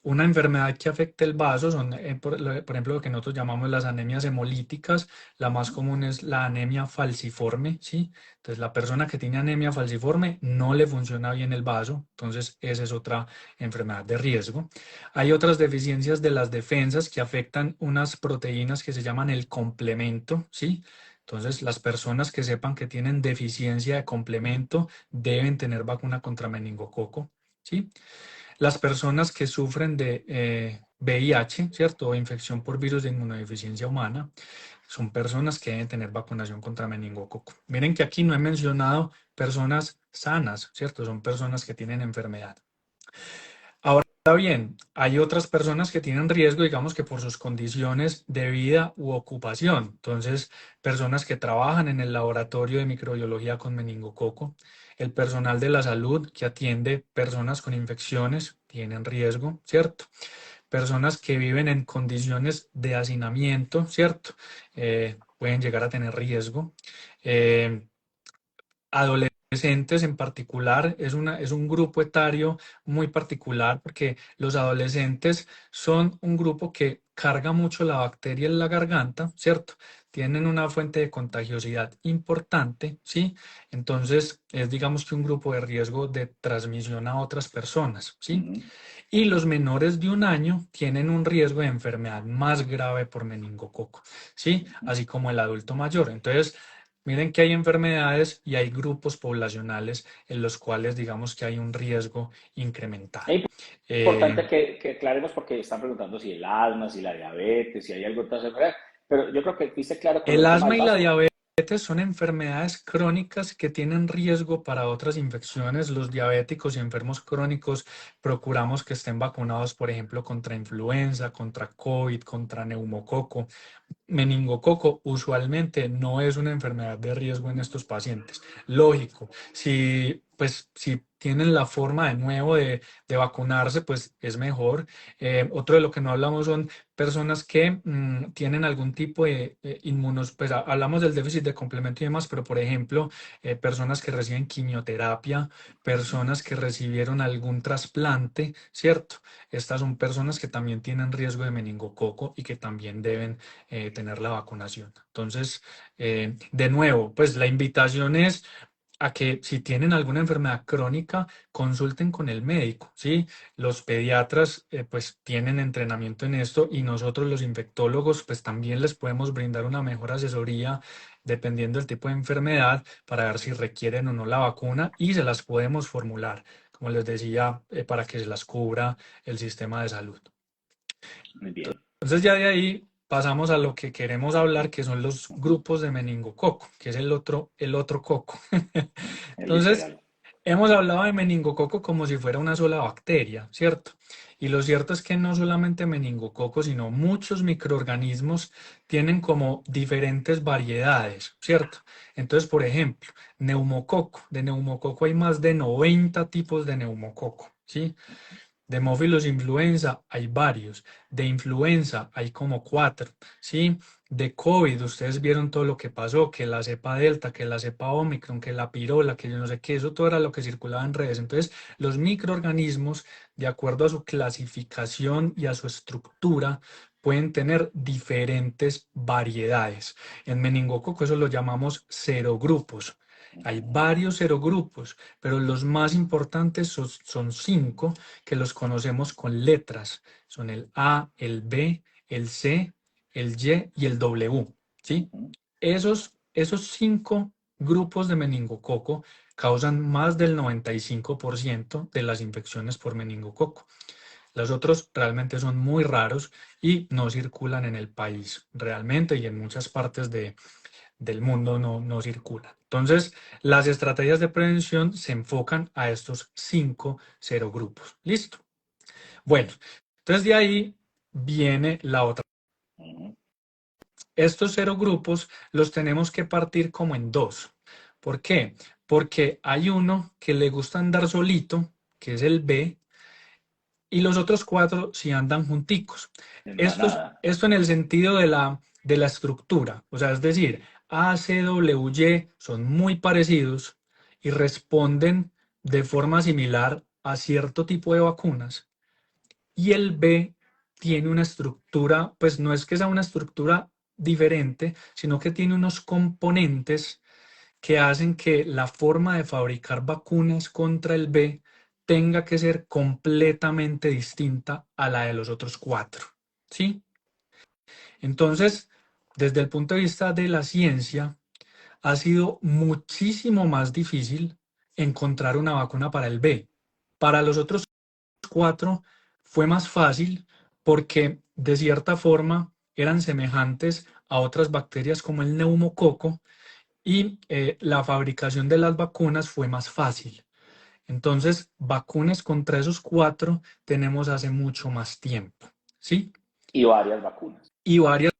Una enfermedad que afecta el vaso son, por ejemplo, lo que nosotros llamamos las anemias hemolíticas. La más común es la anemia falciforme, ¿sí? Entonces, la persona que tiene anemia falciforme no le funciona bien el vaso, entonces esa es otra enfermedad de riesgo. Hay otras deficiencias de las defensas que afectan unas proteínas que se llaman el complemento, ¿sí? Entonces, las personas que sepan que tienen deficiencia de complemento deben tener vacuna contra meningococo, ¿sí? Las personas que sufren de VIH, ¿cierto? O infección por virus de inmunodeficiencia humana, son personas que deben tener vacunación contra meningococo. Miren que aquí no he mencionado personas sanas, ¿cierto? Son personas que tienen enfermedad. Ahora bien, hay otras personas que tienen riesgo, digamos que por sus condiciones de vida u ocupación. Entonces, personas que trabajan en el laboratorio de microbiología con meningococo, el personal de la salud que atiende personas con infecciones tienen riesgo, ¿cierto? Personas que viven en condiciones de hacinamiento, ¿cierto? Pueden llegar a tener riesgo. Eh, Adolescentes en particular es un grupo etario muy particular porque los adolescentes son un grupo que carga mucho la bacteria en la garganta, ¿cierto? Tienen una fuente de contagiosidad importante, ¿sí? Entonces es digamos que un grupo de riesgo de transmisión a otras personas, ¿sí? Ujú. Y los menores de un año tienen un riesgo de enfermedad más grave por meningococo, ¿sí? Así como el adulto mayor. Entonces, miren que hay enfermedades y hay grupos poblacionales en los cuales digamos que hay un riesgo incremental. Es Eh, importante que aclaremos porque están preguntando si el asma, si la diabetes, si hay algo de enfermedad, pero yo creo que fuiste claro con lo el del tema asma del y la vaso. diabetes son enfermedades crónicas que tienen riesgo para otras infecciones. Los diabéticos y enfermos crónicos procuramos que estén vacunados, por ejemplo, contra influenza, contra COVID, contra neumococo. meningococo usualmente no es una enfermedad de riesgo en estos pacientes. Lógico, si tienen la forma de nuevo de vacunarse, pues es mejor. Otro de lo que no hablamos son personas que tienen algún tipo de pues hablamos del déficit de complemento y demás, pero por ejemplo, personas que reciben quimioterapia, personas que recibieron algún trasplante, ¿cierto? Estas son personas que también tienen riesgo de meningococo y que también deben tener la vacunación. Entonces, de nuevo, pues la invitación es a que si tienen alguna enfermedad crónica, consulten con el médico, ¿sí? Los pediatras pues tienen entrenamiento en esto y nosotros los infectólogos pues también les podemos brindar una mejor asesoría dependiendo del tipo de enfermedad para ver si requieren o no la vacuna y se las podemos formular, como les decía, para que se las cubra el sistema de salud. Muy bien. Entonces ya de ahí pasamos a lo que queremos hablar, que son los grupos de meningococo, que es el otro coco. Entonces, Literal. hemos hablado de meningococo como si fuera una sola bacteria, ¿cierto? Y lo cierto es que no solamente meningococo, sino muchos microorganismos tienen como diferentes variedades, ¿cierto? Entonces, por ejemplo, neumococo. De neumococo hay más de 90 tipos de neumococo, ¿sí? De Haemophilus influenza hay varios, de influenza hay como 4, ¿sí? De COVID, ustedes vieron todo lo que pasó, que la cepa Delta, que la cepa Omicron, que la pirola, que yo no sé qué, eso todo era lo que circulaba en redes. Entonces, los microorganismos, de acuerdo a su clasificación y a su estructura, pueden tener diferentes variedades. En meningococo eso lo llamamos serogrupos. Hay varios serogrupos, pero los más importantes son 5 que los conocemos con letras. Son el A, el B, el C, el Y y el W. ¿Sí? Esos 5 grupos de meningococo causan más del 95% de las infecciones por meningococo. Los otros realmente son muy raros y no circulan en el país realmente y en muchas partes del mundo no circulan. Entonces, las estrategias de prevención se enfocan a estos 5 serogrupos. ¿Listo? Bueno, entonces de ahí viene la otra. Estos serogrupos los tenemos que partir como en dos. ¿Por qué? Porque hay uno que le gusta andar solito, que es el B, y los otros 4 si andan junticos. En manada. Esto en el sentido de la estructura, o sea, es decir, A, C, W, Y son muy parecidos y responden de forma similar a cierto tipo de vacunas. Y el B tiene una estructura, pues no es que sea una estructura diferente, sino que tiene unos componentes que hacen que la forma de fabricar vacunas contra el B tenga que ser completamente distinta a la de los otros 4. ¿Sí? Entonces, desde el punto de vista de la ciencia, ha sido muchísimo más difícil encontrar una vacuna para el B. Para los otros 4 fue más fácil porque de cierta forma eran semejantes a otras bacterias como el neumococo y la fabricación de las vacunas fue más fácil. Entonces, vacunas contra esos 4 tenemos hace mucho más tiempo, ¿sí? Y varias vacunas. Y varias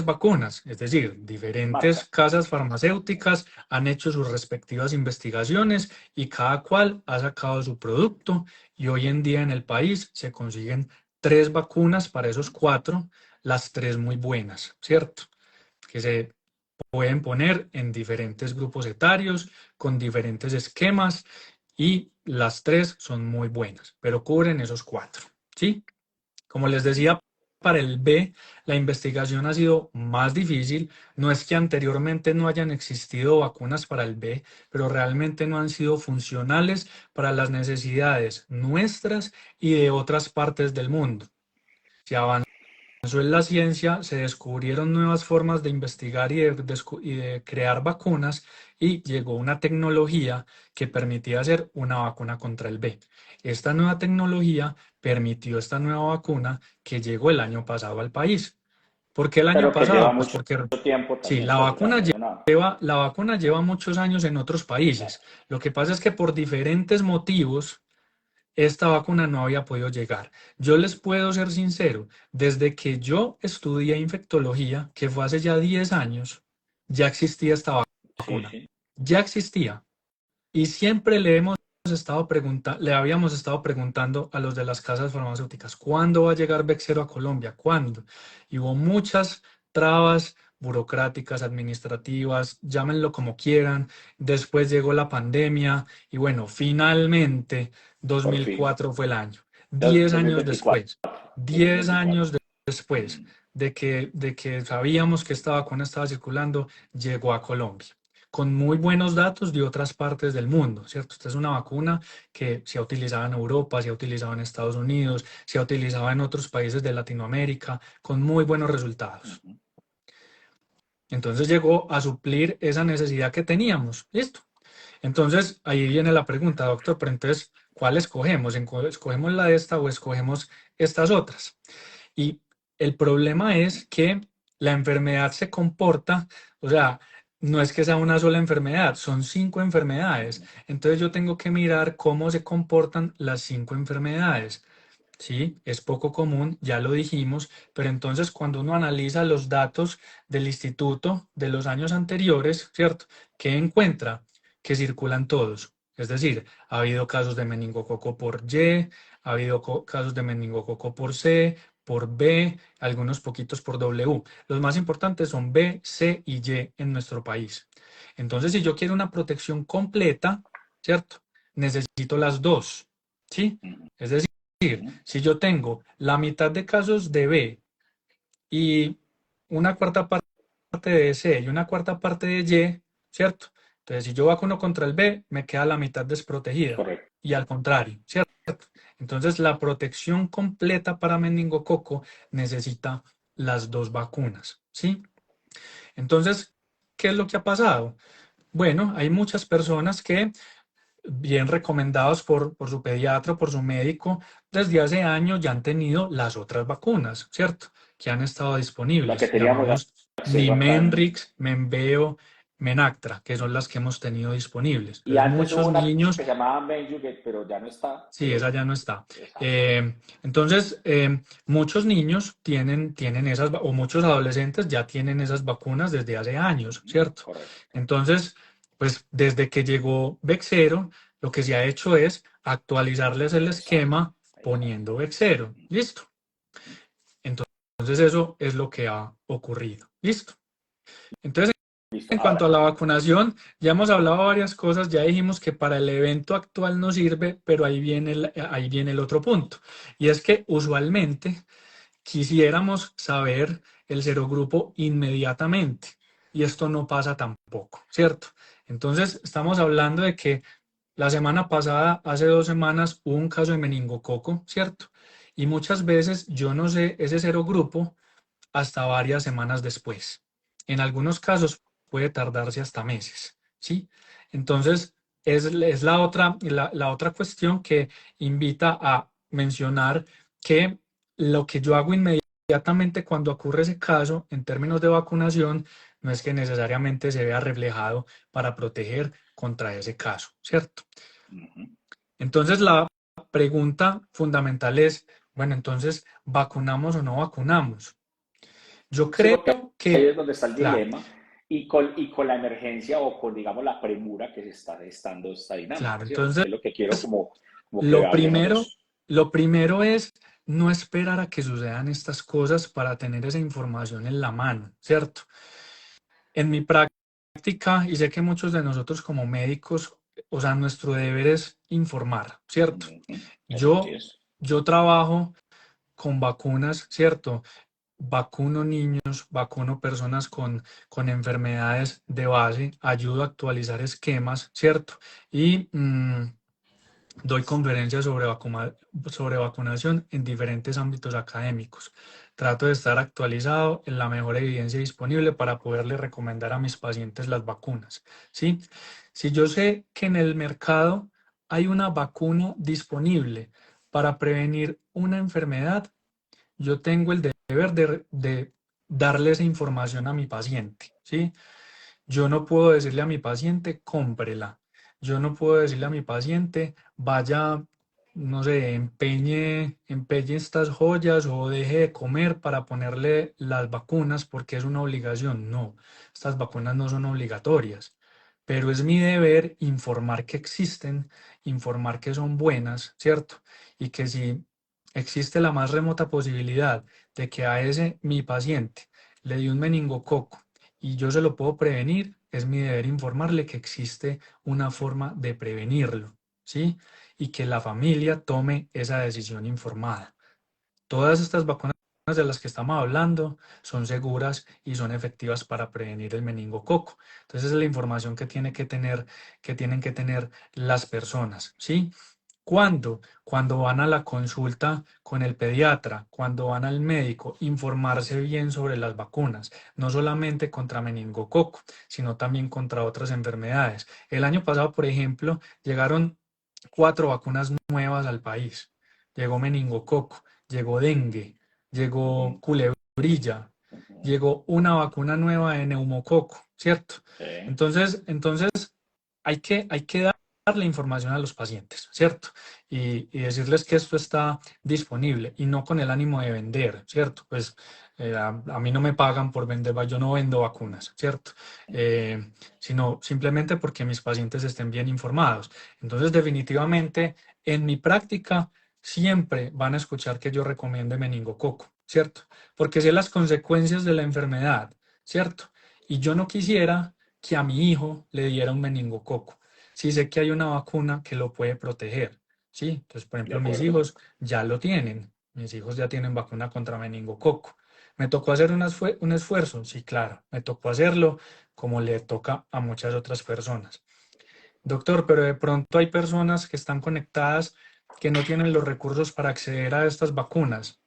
vacunas, es decir, diferentes Marcas. casas farmacéuticas han hecho sus respectivas investigaciones y cada cual ha sacado su producto y hoy en día en el país se consiguen 3 vacunas para esos 4, las 3 muy buenas, ¿cierto? Que se pueden poner en diferentes grupos etarios, con diferentes esquemas y las 3 son muy buenas, pero cubren esos 4, ¿sí? Como les decía, para el B, la investigación ha sido más difícil. No es que anteriormente no hayan existido vacunas para el B, pero realmente no han sido funcionales para las necesidades nuestras y de otras partes del mundo. Se avanzó en la ciencia, se descubrieron nuevas formas de investigar y de crear vacunas y llegó una tecnología que permitía hacer una vacuna contra el B. Esta nueva tecnología permitió esta nueva vacuna que llegó el año pasado al país. ¿Por qué el año Pero que lleva pasado? Pues mucho porque tiempo sí, también por desarrollado. la vacuna lleva muchos años en otros países. Exacto. Lo que pasa es que por diferentes motivos esta vacuna no había podido llegar. Yo les puedo ser sincero, desde que yo estudié infectología, que fue hace ya 10 años, ya existía esta Sí, vacuna, sí. ya existía. Y siempre le habíamos estado preguntando a los de las casas farmacéuticas, ¿cuándo va a llegar Bexero a Colombia? ¿Cuándo? Y hubo muchas trabas burocráticas, administrativas, llámenlo como quieran. Después llegó la pandemia y bueno, finalmente Por fin. 2004 fue el año. 10 años 2024. después, dos mil 10 veinticuatro años después Mm, de que sabíamos que esta vacuna estaba circulando, llegó a Colombia con muy buenos datos de otras partes del mundo, ¿cierto? Esta es una vacuna que se ha utilizado en Europa, se ha utilizado en Estados Unidos, se ha utilizado en otros países de Latinoamérica, con muy buenos resultados. ujú. Entonces llegó a suplir esa necesidad que teníamos. Listo. Entonces ahí viene la pregunta, doctor, pero entonces, ¿cuál escogemos? ¿Escogemos la de esta o escogemos estas otras? Y el problema es que la enfermedad se comporta, o sea, no es que sea una sola enfermedad, son 5 enfermedades. Entonces yo tengo que mirar cómo se comportan las 5 enfermedades. Sí, es poco común, ya lo dijimos, pero entonces cuando uno analiza los datos del instituto de los años anteriores, ¿cierto? ¿Qué encuentra? Que circulan todos. Es decir, ha habido casos de meningococo por Y, ha habido casos de meningococo por C, por B, algunos poquitos por W. Los más importantes son B, C y Y en nuestro país. Entonces, si yo quiero una protección completa, ¿cierto? Necesito las dos, ¿sí? Ujú, Es decir, ujú. si yo tengo la mitad de casos de B y una cuarta parte de C y una cuarta parte de Y, ¿cierto? Entonces, si yo vacuno contra el B, me queda la mitad desprotegida. Correcto. Y al contrario, ¿cierto? Entonces, la protección completa para meningococo necesita las dos vacunas, ¿sí? Entonces, ¿qué es lo que ha pasado? Bueno, hay muchas personas que bien recomendados por su pediatra, por su médico, desde hace años ya han tenido las otras vacunas, ¿cierto? Que han estado La que disponibles. teníamos Llamamos acceso acá Nimenrix, Membeo, Menactra, que son las que hemos tenido disponibles. y Entonces, antes hubo muchos una que niños, se llamaba Menjuget, pero ya no está, sí, esa pero ya no está. esa. Entonces, muchos niños tienen esas, o muchos adolescentes ya tienen esas vacunas desde hace años, Ujú, ¿cierto? correcto. Entonces, pues desde que llegó Bexero, lo que se ha hecho es actualizarles el Exacto. esquema Ahí está. poniendo Bexero. ¿Listo? Entonces, eso es lo que ha ocurrido. ¿Listo? Entonces, Listo. en cuanto a Ahora, la vacunación, ya hemos hablado varias cosas, ya dijimos que para el evento actual no sirve, pero ahí viene el otro punto. Y es que usualmente quisiéramos saber el serogrupo inmediatamente. Y esto no pasa tampoco, ¿cierto? Entonces, estamos hablando de que la semana pasada, hace 2 semanas, hubo un caso de meningococo, ¿cierto? Y muchas veces yo no sé ese serogrupo hasta varias semanas después. En algunos casos puede tardarse hasta meses, ¿sí? Entonces, es la otra cuestión que invita a mencionar que lo que yo hago inmediatamente cuando ocurre ese caso, en términos de vacunación, no es que necesariamente se vea reflejado para proteger contra ese caso, ¿cierto? ujú. Entonces, la pregunta fundamental es, bueno, entonces, ¿vacunamos o no vacunamos? Yo Sí, porque creo ahí que, es donde está el claro, dilema y con la emergencia o con, digamos, la premura que se está gestando esta claro. dinámica, ¿cierto? Entonces, Que es lo que quiero como que lo primero, hablemoslos. lo primero es no esperar a que sucedan estas cosas para tener esa información en la mano, ¿cierto? En mi práctica, y sé que muchos de nosotros como médicos, o sea, nuestro deber es informar, ¿cierto? Ujú. Eso sí Yo, es. yo trabajo con vacunas, ¿cierto? Vacuno niños, vacuno personas con enfermedades de base, ayudo a actualizar esquemas, ¿cierto? Y doy conferencias sobre vacunación en diferentes ámbitos académicos. Trato de estar actualizado en la mejor evidencia disponible para poderle recomendar a mis pacientes las vacunas, ¿sí? Si yo sé que en el mercado hay una vacuna disponible para prevenir una enfermedad, yo tengo el deber de darle esa información a mi paciente, ¿sí? Yo no puedo decirle a mi paciente, cómprela. Yo no puedo decirle a mi paciente, vaya, no sé, empeñe estas joyas o deje de comer para ponerle las vacunas porque es una obligación. No, estas vacunas no son obligatorias, pero es mi deber informar que existen, informar que son buenas, ¿cierto? Y que si existe la más remota posibilidad de que a ese mi paciente le dio un meningococo y yo se lo puedo prevenir, es mi deber informarle que existe una forma de prevenirlo, ¿sí? Y que la familia tome esa decisión informada. Todas estas vacunas de las que estamos hablando son seguras y son efectivas para prevenir el meningococo. Entonces, es la información que tienen que tener las personas, ¿sí? ¿Cuándo? Cuando van a la consulta con el pediatra, cuando van al médico, informarse bien sobre las vacunas, no solamente contra meningococo, sino también contra otras enfermedades. El año pasado, por ejemplo, llegaron 4 vacunas nuevas al país. Llegó meningococo, llegó dengue, llegó Ujú, culebrilla, ujú. llegó una vacuna nueva de neumococo, ¿cierto? Sí, Entonces hay que darle información a los pacientes, ¿cierto? Y decirles que esto está disponible y no con el ánimo de vender, ¿cierto? Pues a mí no me pagan por vender, yo no vendo vacunas, ¿cierto? Sino simplemente porque mis pacientes estén bien informados. Entonces, definitivamente, en mi práctica, siempre van a escuchar que yo recomiende meningococo, ¿cierto? Porque sé las consecuencias de la enfermedad, ¿cierto? Y yo no quisiera que a mi hijo le diera un meningococo. Sí sé que hay una vacuna que lo puede proteger, ¿sí? Entonces, por de ejemplo, mis acuerdo. hijos ya lo tienen. Mis hijos ya tienen vacuna contra meningococo. ¿Me tocó hacer un esfuerzo? Sí, claro, me tocó hacerlo como le toca a muchas otras personas. Doctor, pero de pronto hay personas que están conectadas que no tienen los recursos para acceder a estas vacunas.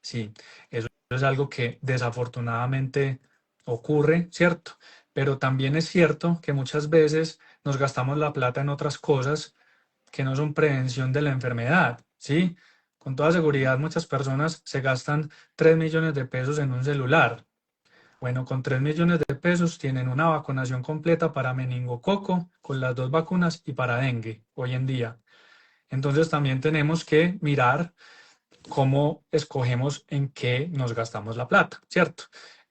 Sí, eso es algo que desafortunadamente ocurre, ¿cierto? Pero también es cierto que muchas veces nos gastamos la plata en otras cosas que no son prevención de la enfermedad, ¿sí? Con toda seguridad, muchas personas se gastan 3 millones de pesos en un celular. Bueno, con 3 millones de pesos tienen una vacunación completa para meningococo con las 2 vacunas y para dengue hoy en día. Entonces también tenemos que mirar cómo escogemos en qué nos gastamos la plata, ¿cierto?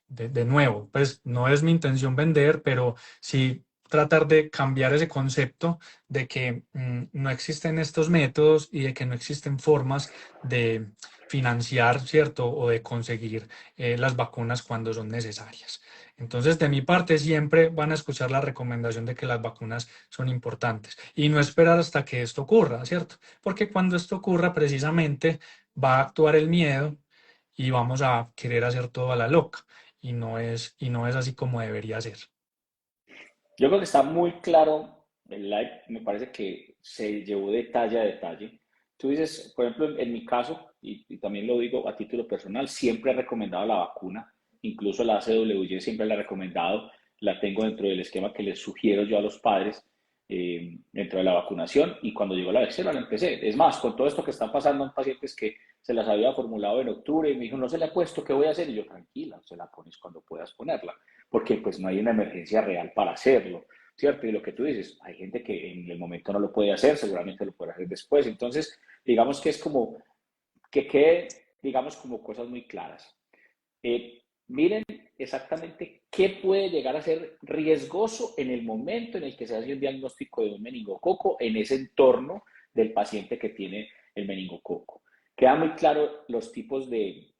De nuevo, pues no es mi intención vender, pero sí tratar de cambiar ese concepto de que no existen estos métodos y de que no existen formas de financiar, ¿cierto? O de conseguir las vacunas cuando son necesarias. Entonces, de mi parte, siempre van a escuchar la recomendación de que las vacunas son importantes y no esperar hasta que esto ocurra, ¿cierto? Porque cuando esto ocurra, precisamente va a actuar el miedo y vamos a querer hacer todo a la loca y no es así como debería ser. Yo creo que está muy claro el live, me parece que se llevó detalle a detalle. Tú dices, por ejemplo, en mi caso, y también lo digo a título personal, siempre he recomendado la vacuna, incluso la ACWY siempre la he recomendado, la tengo dentro del esquema que les sugiero yo a los padres dentro de la vacunación y cuando llegó la vacuna la empecé. Es más, con todo esto que está pasando en pacientes que se las había formulado en octubre y me dijo, no se le ha puesto, ¿qué voy a hacer? Y yo, tranquila, se la pones cuando puedas ponerla porque pues no hay una emergencia real para hacerlo, ¿cierto? Y lo que tú dices, hay gente que en el momento no lo puede hacer, seguramente lo puede hacer después. Entonces, digamos que es como que quede, digamos, como cosas muy claras. Miren exactamente qué puede llegar a ser riesgoso en el momento en el que se hace un diagnóstico de un meningococo en ese entorno del paciente que tiene el meningococo. Queda muy claro los tipos de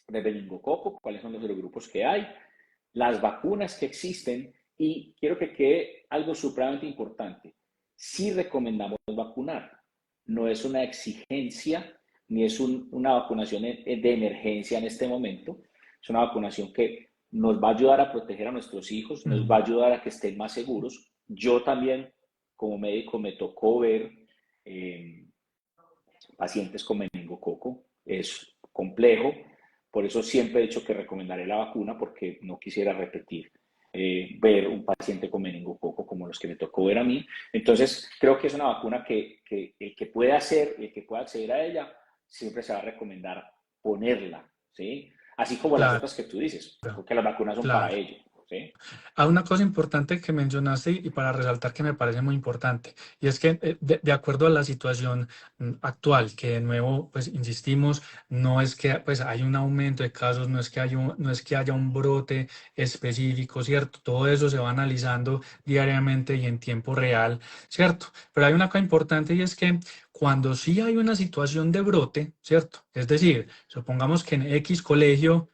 meningococo, cuáles son los grupos que hay, las vacunas que existen y quiero que quede algo supremamente importante. Sí recomendamos vacunar, no es una exigencia ni es una vacunación de emergencia en este momento, es una vacunación que nos va a ayudar a proteger a nuestros hijos, nos va Mm, a ayudar a que estén más seguros. Yo también, como médico, me tocó ver eh, pacientes con meningococo. Es complejo, por eso siempre he dicho que recomendaré la vacuna porque no quisiera repetir ver un paciente con meningococo como los que me tocó ver a mí. Entonces, creo que es una vacuna que el que pueda hacer, el que pueda acceder a ella, siempre se va a recomendar ponerla, ¿sí? Así como las claro, otras que tú dices, porque las vacunas son para claro. ello. ¿sí? Hay una cosa importante que mencionaste y para resaltar que me parece muy importante, y es que de acuerdo a la situación actual, que de nuevo, pues insistimos, no es que pues hay un aumento de casos, no es que haya un brote específico, ¿cierto? Todo eso se va analizando diariamente y en tiempo real, ¿cierto? Pero hay una cosa importante y es que cuando sí hay una situación de brote, ¿cierto? Es decir, supongamos que en X colegio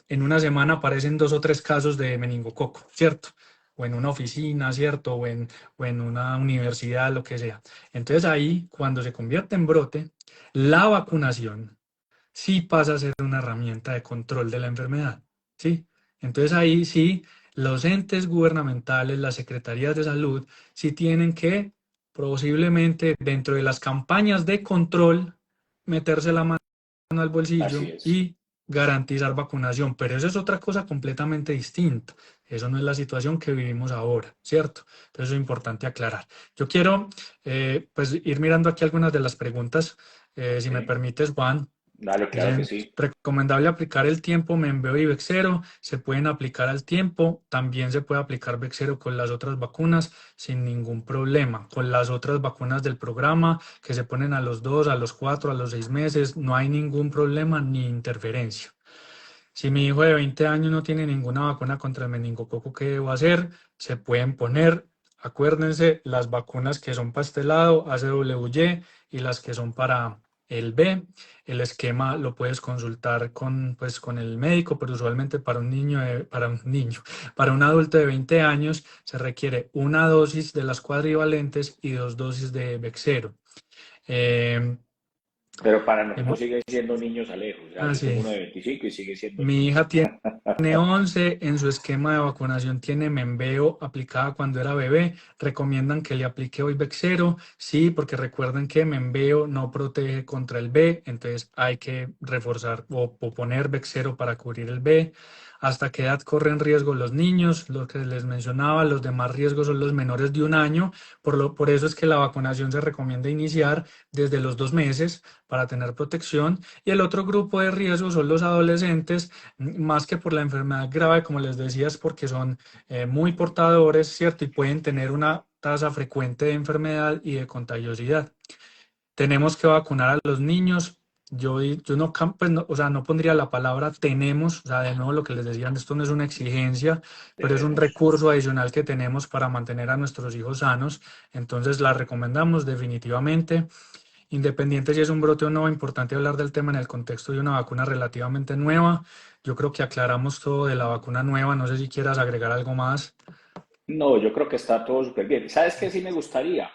en una semana aparecen 2 o 3 casos de meningococo, ¿cierto? O en una oficina, ¿cierto? O en una universidad, lo que sea. Entonces ahí, cuando se convierte en brote, la vacunación sí pasa a ser una herramienta de control de la enfermedad, ¿sí? Entonces ahí sí, los entes gubernamentales, las secretarías de salud, sí tienen que posiblemente dentro de las campañas de control meterse la mano al Así bolsillo es. y garantizar vacunación, pero eso es otra cosa completamente distinta. Eso no es la situación que vivimos ahora, ¿cierto? Entonces eso es importante aclarar. Yo quiero pues ir mirando aquí algunas de las preguntas, si me ¿Sí? permites, Juan. Dale, claro que Dicen, sí. recomendable aplicar el tiempo Membeo y Bexero, se pueden aplicar al tiempo, también se puede aplicar Bexero con las otras vacunas sin ningún problema. Con las otras vacunas del programa que se ponen a los 2, a los 4, a los 6 meses, no hay ningún problema ni interferencia. Si mi hijo de 20 años no tiene ninguna vacuna contra el meningococo, ¿qué debo hacer? Se pueden poner, acuérdense, las vacunas que son para este lado, ACWY, y las que son para el B. El esquema lo puedes consultar con, pues, con el médico, pero usualmente para un adulto de 20 años se requiere una dosis de las cuadrivalentes y 2 dosis de Bexero. Eh, Pero para nosotros hemos- siguen siendo niños alejos. O sea, yo tengo sí. uno de 25 y sigue siendo Mi niño. hija tiene 11, en su esquema de vacunación tiene Membeo aplicada cuando era bebé. Recomiendan que le aplique hoy Bexero. Sí, porque recuerden que Membeo no protege contra el B, entonces hay que reforzar o poner Bexero para cubrir el B. ¿Hasta qué edad corren riesgo los niños? Lo que les mencionaba, los de más riesgo son los menores de 1 año. Por eso es que la vacunación se recomienda iniciar desde los 2 meses para tener protección. Y el otro grupo de riesgo son los adolescentes, más que por la enfermedad grave, como les decía, es porque son muy portadores, ¿cierto? Y pueden tener una tasa frecuente de enfermedad y de contagiosidad. Tenemos que vacunar a los niños. Yo no, pues no, o sea, no pondría la palabra tenemos, o sea, de nuevo lo que les decían, esto no es una exigencia, pero es un Debemos. recurso adicional que tenemos para mantener a nuestros hijos sanos. Entonces la recomendamos definitivamente. Independiente si es un brote o no, importante hablar del tema en el contexto de una vacuna relativamente nueva. Yo creo que aclaramos todo de la vacuna nueva. No sé si quieras agregar algo más. No, yo creo que está todo súper bien. ¿Sabes qué sí me gustaría?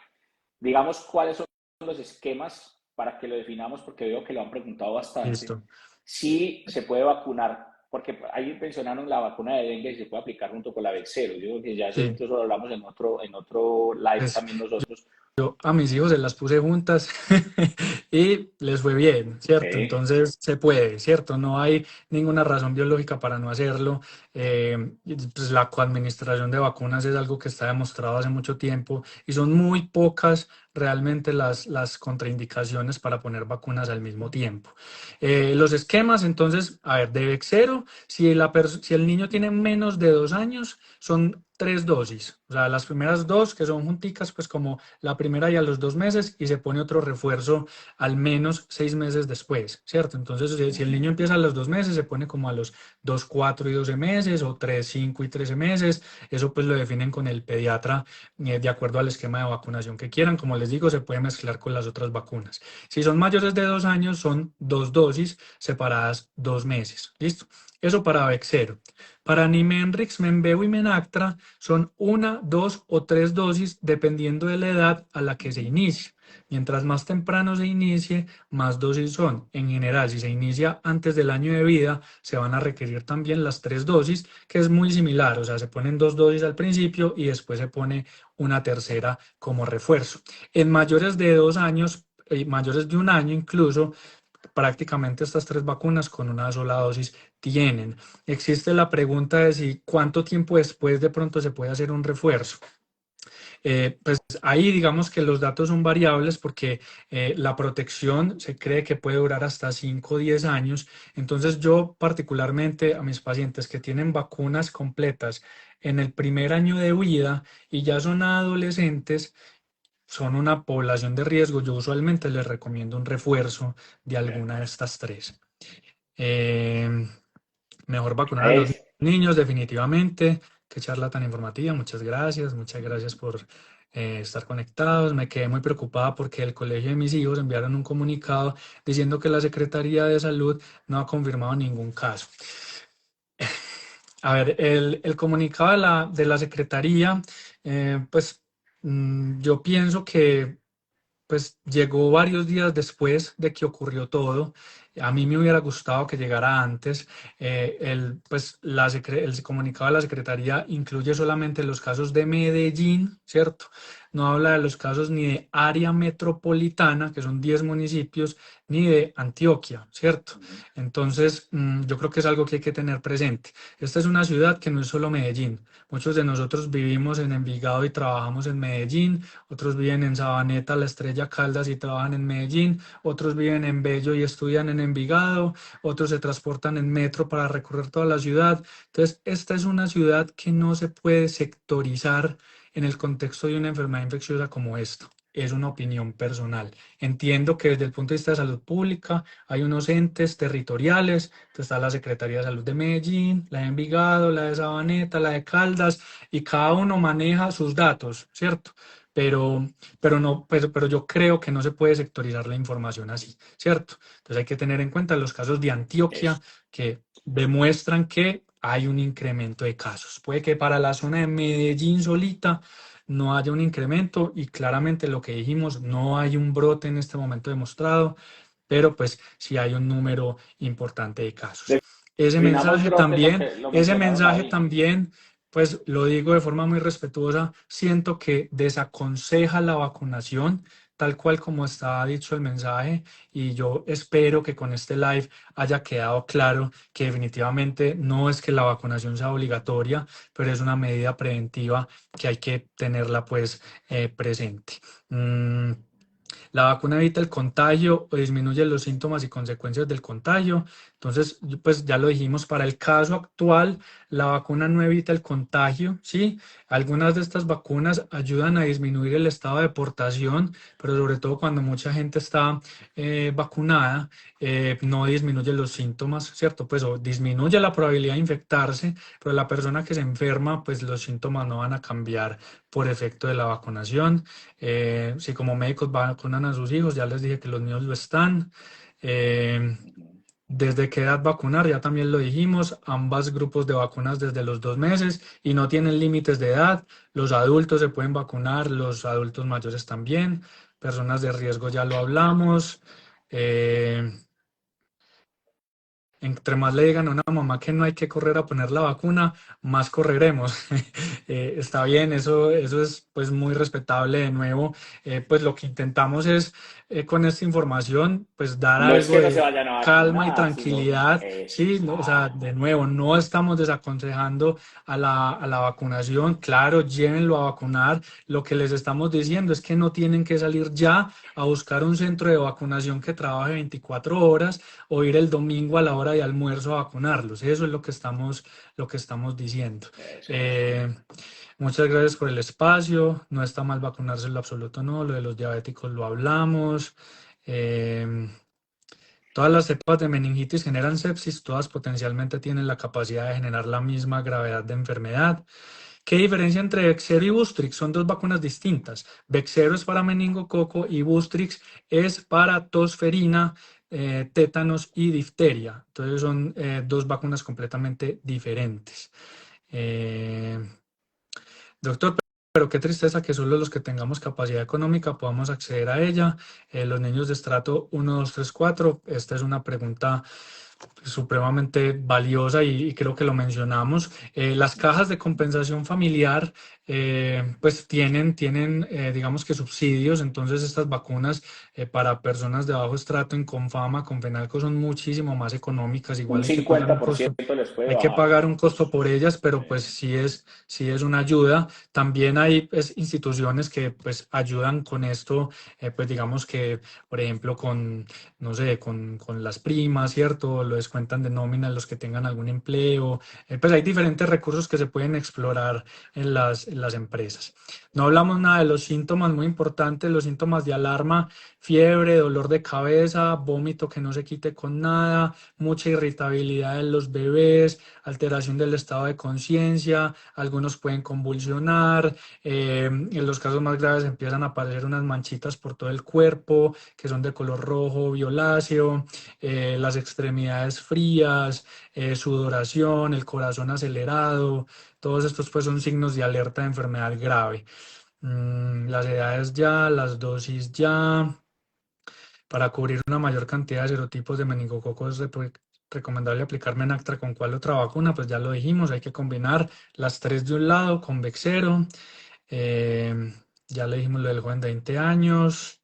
Digamos, ¿cuáles son los esquemas para que lo definamos? Porque veo que lo han preguntado bastante. Listo. Si se puede vacunar, porque ahí mencionaron la vacuna de dengue y se puede aplicar junto con la Vexero. Yo creo que ya eso Sí. incluso lo hablamos en otro live Pues también nosotros. yo a mis hijos se las puse juntas y les fue bien, ¿cierto? Sí, Entonces se puede, ¿cierto? No hay ninguna razón biológica para no hacerlo. Y, pues la coadministración de vacunas es algo que está demostrado hace mucho tiempo y son muy pocas realmente las contraindicaciones para poner vacunas al mismo tiempo. Los esquemas, entonces, a ver, de Bexero, si el niño tiene menos de 2 años, son 3 dosis. O sea, las primeras dos que son junticas, pues como la primera y a los 2 meses y se pone otro refuerzo al menos 6 meses después, ¿cierto? Entonces, si el niño empieza a los 2 meses, se pone como a los 2, 4 y 12 meses o 3, 5 y 13 meses. Eso pues lo definen con el pediatra de acuerdo al esquema de vacunación que quieran. Como les digo, se puede mezclar con las otras vacunas. Si son mayores de 2 años, son 2 dosis separadas 2 meses. ¿Listo? Eso para Bexero. Para Nimenrix, Membeu y Menactra son 1, 2 o 3 dosis dependiendo de la edad a la que se inicie. Mientras más temprano se inicie, más dosis son. En general, si se inicia antes del año de vida, se van a requerir también las 3 dosis, que es muy similar. O sea, se ponen 2 dosis al principio y después se pone una tercera como refuerzo. En mayores de 2 años, mayores de 1 año incluso, prácticamente estas 3 vacunas con una sola dosis tienen. Existe la pregunta de si cuánto tiempo después de pronto se puede hacer un refuerzo. Pues ahí digamos que los datos son variables porque la protección se cree que puede durar hasta 5 o 10 años. Entonces yo particularmente a mis pacientes que tienen vacunas completas en el primer año de vida y ya son adolescentes, son una población de riesgo, yo usualmente les recomiendo un refuerzo de alguna de estas tres. Eh, Mejor vacunar a los Es, niños, definitivamente. Qué charla tan informativa. Muchas gracias por estar conectados. Me quedé muy preocupada porque el colegio de mis hijos enviaron un comunicado diciendo que la Secretaría de Salud no ha confirmado ningún caso. A ver, el comunicado de la Secretaría, pues yo pienso que pues llegó varios días después de que ocurrió todo. A mí me hubiera gustado que llegara antes. Pues el comunicado de la Secretaría incluye solamente los casos de Medellín, ¿cierto? No habla de los casos ni de área metropolitana, que son 10 municipios, ni de Antioquia, ¿cierto? Entonces, yo creo que es algo que hay que tener presente. Esta es una ciudad que no es solo Medellín. Muchos de nosotros vivimos en Envigado y trabajamos en Medellín, otros viven en Sabaneta, La Estrella, Caldas y trabajan en Medellín, otros viven en Bello y estudian en Envigado, otros se transportan en metro para recorrer toda la ciudad. Entonces, esta es una ciudad que no se puede sectorizar en el contexto de una enfermedad infecciosa como esta. Es una opinión personal. Entiendo que desde el punto de vista de salud pública hay unos entes territoriales, entonces está la Secretaría de Salud de Medellín, la de Envigado, la de Sabaneta, la de Caldas, y cada uno maneja sus datos, ¿cierto? Pero, pero yo creo que no se puede sectorizar la información así, ¿cierto? Entonces hay que tener en cuenta los casos de Antioquia eso. que demuestran que hay un incremento de casos. Puede que para la zona de Medellín solita no haya un incremento y claramente lo que dijimos, no hay un brote en este momento demostrado, pero pues sí hay un número importante de casos. Definamos brote lo Ese mencionaron mensaje ahí. también, pues lo digo de forma muy respetuosa, siento que desaconseja la vacunación, tal cual como está dicho el mensaje, y yo espero que con este live haya quedado claro que definitivamente no es que la vacunación sea obligatoria, pero es una medida preventiva que hay que tenerla pues presente. Mm, la vacuna evita el contagio o disminuye los síntomas y consecuencias del contagio. Entonces, pues ya lo dijimos, para el caso actual, la vacuna no evita el contagio, ¿sí? Algunas de estas vacunas ayudan a disminuir el estado de portación, pero sobre todo cuando mucha gente está vacunada, no disminuye los síntomas, ¿cierto? Pues o disminuye la probabilidad de infectarse, pero la persona que se enferma, pues los síntomas no van a cambiar por efecto de la vacunación. Si como médicos vacunan a sus hijos, ya les dije que los míos lo están. Eh, ¿Desde qué edad vacunar? Ya también lo dijimos, ambos grupos de vacunas desde los 2 meses y no tienen límites de edad. Los adultos se pueden vacunar, los adultos mayores también. Personas de riesgo ya lo hablamos. Eh, Entre más le digan a una mamá que no hay que correr a poner la vacuna, más correremos. Está bien, eso es pues muy respetable de nuevo. Pues lo que intentamos es con esta información pues dar No es algo que no se de vayan a calma y vacunar, sino tranquilidad. Sí, no, o sea, de exacto. nuevo, no estamos desaconsejando a la vacunación. Claro, llévenlo a vacunar. Lo que les estamos diciendo es que no tienen que salir ya a buscar un centro de vacunación que trabaje 24 horas o ir el domingo a la hora de almuerzo a vacunarlos. Eso es lo que estamos diciendo. Eso es. Eh, Muchas gracias por el espacio. No está mal vacunarse en lo absoluto, no. Lo de los diabéticos lo hablamos. Eh, Todas las cepas de meningitis generan sepsis, todas potencialmente tienen la capacidad de generar la misma gravedad de enfermedad. ¿Qué diferencia entre Bexero y Bustrix? Son dos vacunas distintas. Bexero es para meningococo y Bustrix es para tosferina, tétanos y difteria. Entonces son dos vacunas completamente diferentes. Eh, Doctor, pero qué tristeza que solo los que tengamos capacidad económica podamos acceder a ella. Los niños de estrato 1, 2, 3, 4. Esta es una pregunta supremamente valiosa y creo que lo mencionamos. Las cajas de compensación familiar pues tienen digamos que subsidios. Entonces estas vacunas para personas de bajo estrato en Confama, con Fenalco, son muchísimo más económicas. Un Igual hay que pagar un costo. 50% les puede Hay que bajar. pagar un costo por ellas, pero pues sí es una ayuda. También hay pues, instituciones que pues ayudan con esto, pues digamos que, por ejemplo, con, no sé, con las primas, ¿cierto? Lo descuentan de nómina los que tengan algún empleo. Pues hay diferentes recursos que se pueden explorar en las empresas. No hablamos nada de los síntomas muy importantes, los síntomas de alarma: fiebre, dolor de cabeza, vómito que no se quite con nada, mucha irritabilidad en los bebés, alteración del estado de conciencia, algunos pueden convulsionar, en los casos más graves empiezan a aparecer unas manchitas por todo el cuerpo que son de color rojo violáceo, las extremidades frías, sudoración, el corazón acelerado. Todos estos pues son signos de alerta de enfermedad grave. Las edades ya, las dosis ya. Para cubrir una mayor cantidad de serotipos de meningococo es recomendable aplicar Menactra con cuál otra vacuna. Pues ya lo dijimos, hay que combinar las tres de un lado con Bexero. Eh, ya le dijimos lo del joven de 20 años.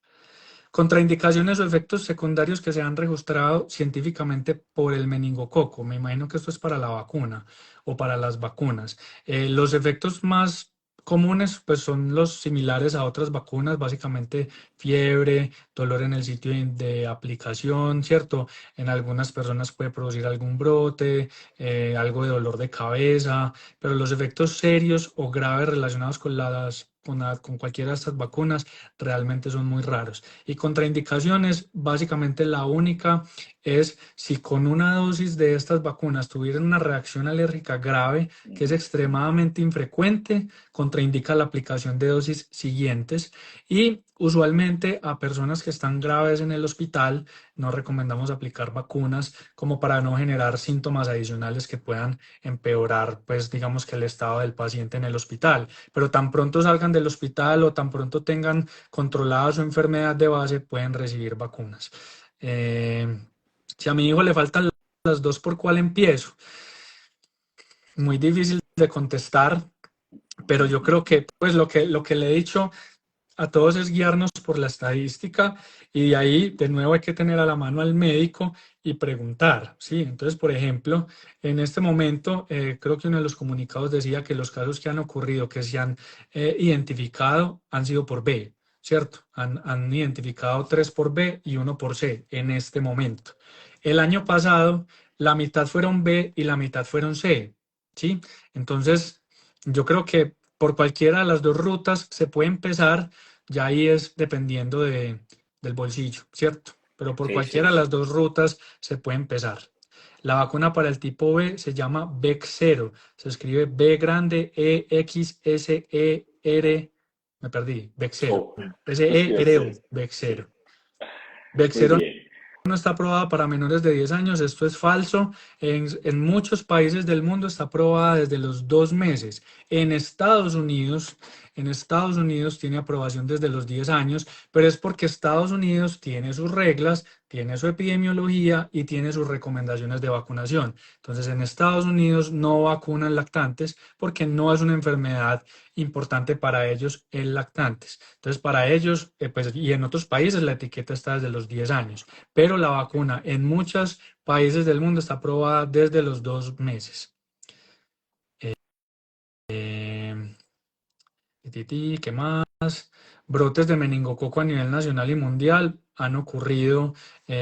Contraindicaciones o efectos secundarios que se han registrado científicamente por el meningococo. Me imagino que esto es para la vacuna o para las vacunas. Los efectos más comunes pues son los similares a otras vacunas, básicamente fiebre, dolor en el sitio de aplicación, ¿cierto? En algunas personas puede producir algún brote, algo de dolor de cabeza, pero los efectos serios o graves relacionados con cualquiera de estas vacunas realmente son muy raros. Y contraindicaciones, básicamente la única es si con una dosis de estas vacunas tuvieran una reacción alérgica grave, que es extremadamente infrecuente, contraindica la aplicación de dosis siguientes. Y usualmente a personas que están graves en el hospital no recomendamos aplicar vacunas, como para no generar síntomas adicionales que puedan empeorar, pues digamos que el estado del paciente en el hospital. Pero tan pronto salgan del hospital o tan pronto tengan controlada su enfermedad de base, pueden recibir vacunas. Si a mi hijo le faltan las dos, ¿por cuál empiezo? Muy difícil de contestar, pero yo creo que pues lo que le he dicho a todos es guiarnos por la estadística, y de ahí de nuevo hay que tener a la mano al médico y preguntar, ¿sí? Entonces, por ejemplo, en este momento creo que uno de los comunicados decía que los casos que han ocurrido, que se han identificado, han sido por B, ¿cierto? Han identificado 3 por B y 1 por C en este momento. El año pasado la mitad fueron B y la mitad fueron C, ¿sí? Entonces, yo creo que por cualquiera de las dos rutas se puede empezar. Ya ahí es dependiendo del bolsillo, ¿cierto? Pero por Sí, sí. cualquiera de las dos rutas se puede empezar. La vacuna para el tipo B se llama Bexero. Se escribe B grande E X S E R. Me perdí. Bexero. Oh, lo S-E-R-O. escribiste. Sí. Bexero. Muy Bexero bien. no está aprobada para menores de 10 años. Esto es falso. En muchos países del mundo está aprobada desde los 2 meses. En Estados Unidos tiene aprobación desde los 10 años, pero es porque Estados Unidos tiene sus reglas, tiene su epidemiología y tiene sus recomendaciones de vacunación. Entonces, en Estados Unidos no vacunan lactantes porque no es una enfermedad importante para ellos el lactantes. Entonces, para ellos, pues, y en otros países la etiqueta está desde los 10 años, pero la vacuna en muchos países del mundo está aprobada desde los 2 meses. Eh, ¿Qué más? Brotes de meningococo a nivel nacional y mundial. Han ocurrido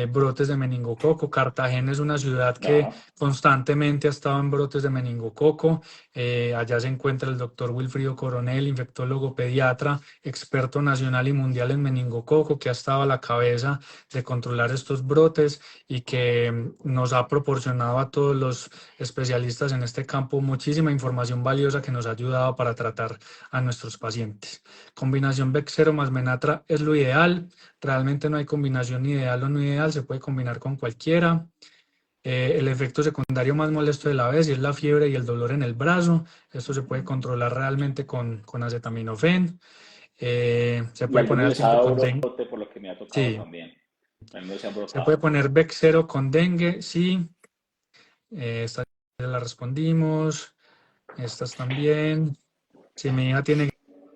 brotes de meningococo. Cartagena es una ciudad que Ajá. constantemente ha estado en brotes de meningococo. Allá se encuentra el doctor Wilfrido Coronel, infectólogo pediatra, experto nacional y mundial en meningococo, que ha estado a la cabeza de controlar estos brotes y que nos ha proporcionado a todos los especialistas en este campo muchísima información valiosa que nos ha ayudado para tratar a nuestros pacientes. Combinación Bexero más Menatra es lo ideal. Realmente no hay combinación ideal o no ideal, se puede combinar con cualquiera. El efecto secundario más molesto de la vez es la fiebre y el dolor en el brazo. Esto se puede controlar realmente con acetaminofén. Se Y puede poner algunos al les ha tiempo dado con dengue. brote por lo que me ha tocado Sí, también. Algunos se han se puede brotado. poner Bexero con dengue, sí. Esta ya la respondimos. Estas también. Si mi hija tiene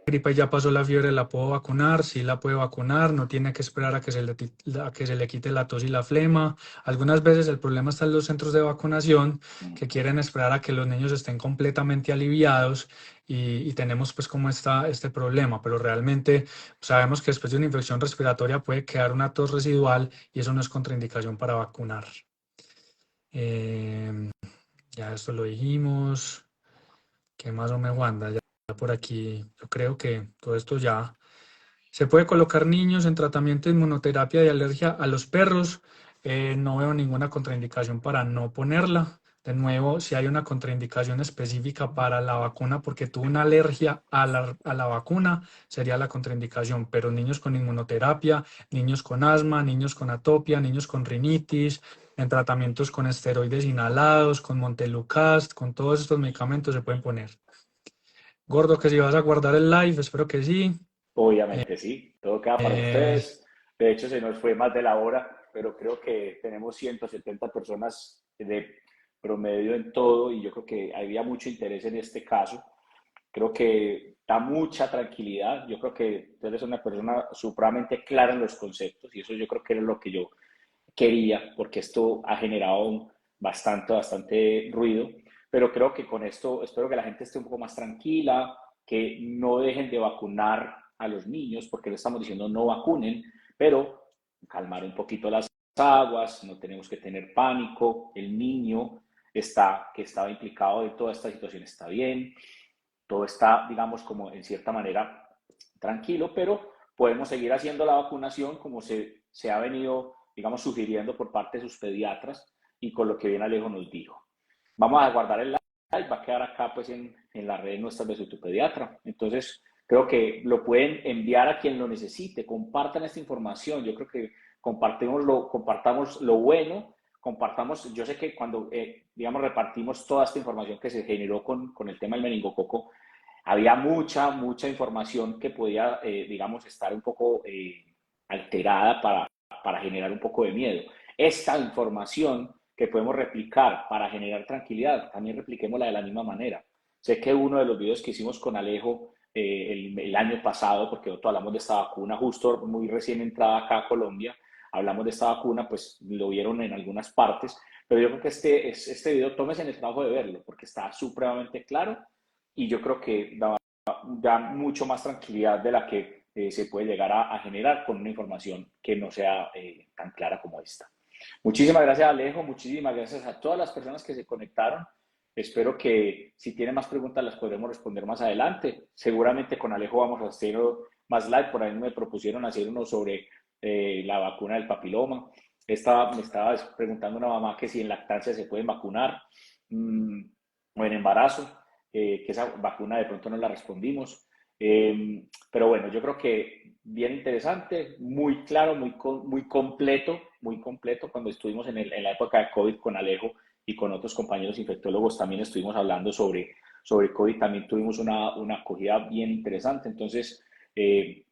gripa y ya pasó la fiebre, ¿la puedo vacunar? Sí, la puedo vacunar, no tiene que esperar a que a que se le quite la tos y la flema. Algunas veces el problema está en los centros de vacunación que quieren esperar a que los niños estén completamente aliviados y tenemos pues como este problema, pero realmente sabemos que después de una infección respiratoria puede quedar una tos residual y eso no es contraindicación para vacunar. Em, ya esto lo dijimos. ¿Qué más o me Wanda? Ya por aquí, yo creo que todo esto ya. ¿Se puede colocar niños en tratamiento de inmunoterapia de alergia a los perros? No veo ninguna contraindicación para no ponerla. De nuevo, si hay una contraindicación específica para la vacuna porque tuvo una alergia a la vacuna, sería la contraindicación. Pero niños con inmunoterapia, niños con asma, niños con atopia, niños con rinitis, en tratamientos con esteroides inhalados, con Montelukast, con todos estos medicamentos se pueden poner. Gordo, que si vas a guardar el live, espero que sí. Obviamente sí, todo queda para Eh, ustedes. De hecho, se nos fue más de la hora, pero creo que tenemos 170 personas de promedio en todo y yo creo que había mucho interés en este caso. Creo que da mucha tranquilidad. Yo creo que tú eres una persona supremamente clara en los conceptos y eso yo creo que era lo que yo quería, porque esto ha generado bastante ruido, pero creo que con esto espero que la gente esté un poco más tranquila, que no dejen de vacunar a los niños, porque le estamos diciendo no vacunen, pero calmar un poquito las aguas, no tenemos que tener pánico, el niño que estaba implicado en toda esta situación está bien, todo está, digamos, como en cierta manera tranquilo, pero podemos seguir haciendo la vacunación como se ha venido, digamos, sugiriendo por parte de sus pediatras y con lo que bien Alejo nos dijo. Vamos a guardar el live, va a quedar acá pues en la red nuestra de su pediatra. Entonces, creo que lo pueden enviar a quien lo necesite, compartan esta información. Yo creo que compartamos lo bueno, compartamos, yo sé que cuando, digamos, repartimos toda esta información que se generó con el tema del meningococo, había mucha información que podía, digamos, estar un poco alterada para generar un poco de miedo. Esta información que podemos replicar para generar tranquilidad, también repliquémosla de la misma manera. Sé que uno de los videos que hicimos con Alejo el año pasado, porque nosotros hablamos de esta vacuna justo muy recién entrada acá a Colombia, hablamos de esta vacuna, pues lo vieron en algunas partes, pero yo creo que este video, tómese en el trabajo de verlo, porque está supremamente claro y yo creo que da mucho más tranquilidad de la que se puede llegar a generar con una información que no sea tan clara como esta. Muchísimas gracias, Alejo. Muchísimas gracias a todas las personas que se conectaron. Espero que si tienen más preguntas las podremos responder más adelante. Seguramente con Alejo vamos a hacer más live. Por ahí me propusieron hacer uno sobre la vacuna del papiloma. Me estaba preguntando una mamá que si en lactancia se pueden vacunar o en embarazo, que esa vacuna de pronto no la respondimos. Pero bueno, yo creo que bien interesante, muy claro, muy completo. Cuando estuvimos en la época de COVID con Alejo y con otros compañeros infectólogos también estuvimos hablando sobre COVID, también tuvimos una acogida bien interesante. Entonces,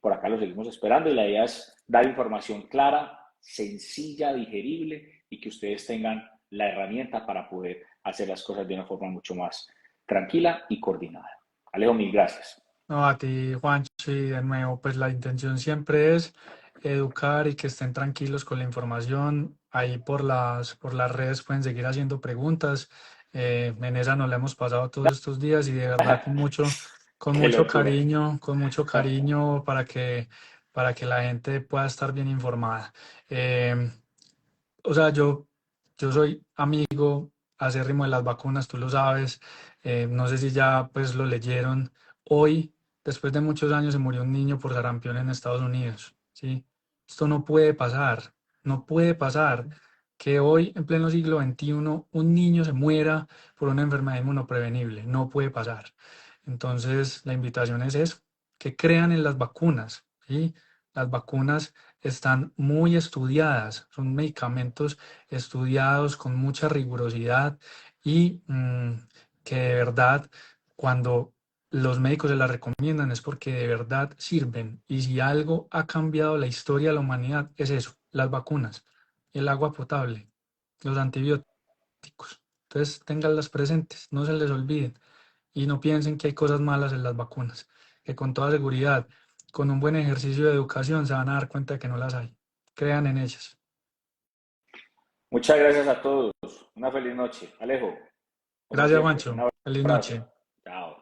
por acá lo seguimos esperando y la idea es dar información clara, sencilla, digerible y que ustedes tengan la herramienta para poder hacer las cosas de una forma mucho más tranquila y coordinada. Alejo, mil gracias. no, a ti, Juancho, y de nuevo, pues la intención siempre es educar y que estén tranquilos con la información. Ahí por las redes pueden seguir haciendo preguntas. En esa nos la hemos pasado todos estos días y de verdad Qué locura. con mucho cariño para que la gente pueda estar bien informada. Eh, o sea, yo soy amigo acérrimo de las vacunas, tú lo sabes. No sé si ya pues lo leyeron. Hoy, después de muchos años, se murió un niño por sarampión en Estados Unidos, ¿sí? Esto no puede pasar, no puede pasar que hoy, en pleno siglo XXI, un niño se muera por una enfermedad inmunoprevenible. No puede pasar. Entonces, la invitación es eso, que crean en las vacunas, ¿sí? Las vacunas están muy estudiadas, son medicamentos estudiados con mucha rigurosidad y que de verdad cuando los médicos se las recomiendan es porque de verdad sirven. Y si algo ha cambiado la historia de la humanidad es eso, las vacunas, el agua potable, los antibióticos. Entonces, ténganlas presentes, no se les olviden. y no piensen que hay cosas malas en las vacunas, que con toda seguridad, con un buen ejercicio de educación se van a dar cuenta de que no las hay. Crean en ellas. Muchas gracias a todos. Una feliz noche. Alejo, como Gracias, siempre, un Juancho. Feliz abrazo. noche. Chao.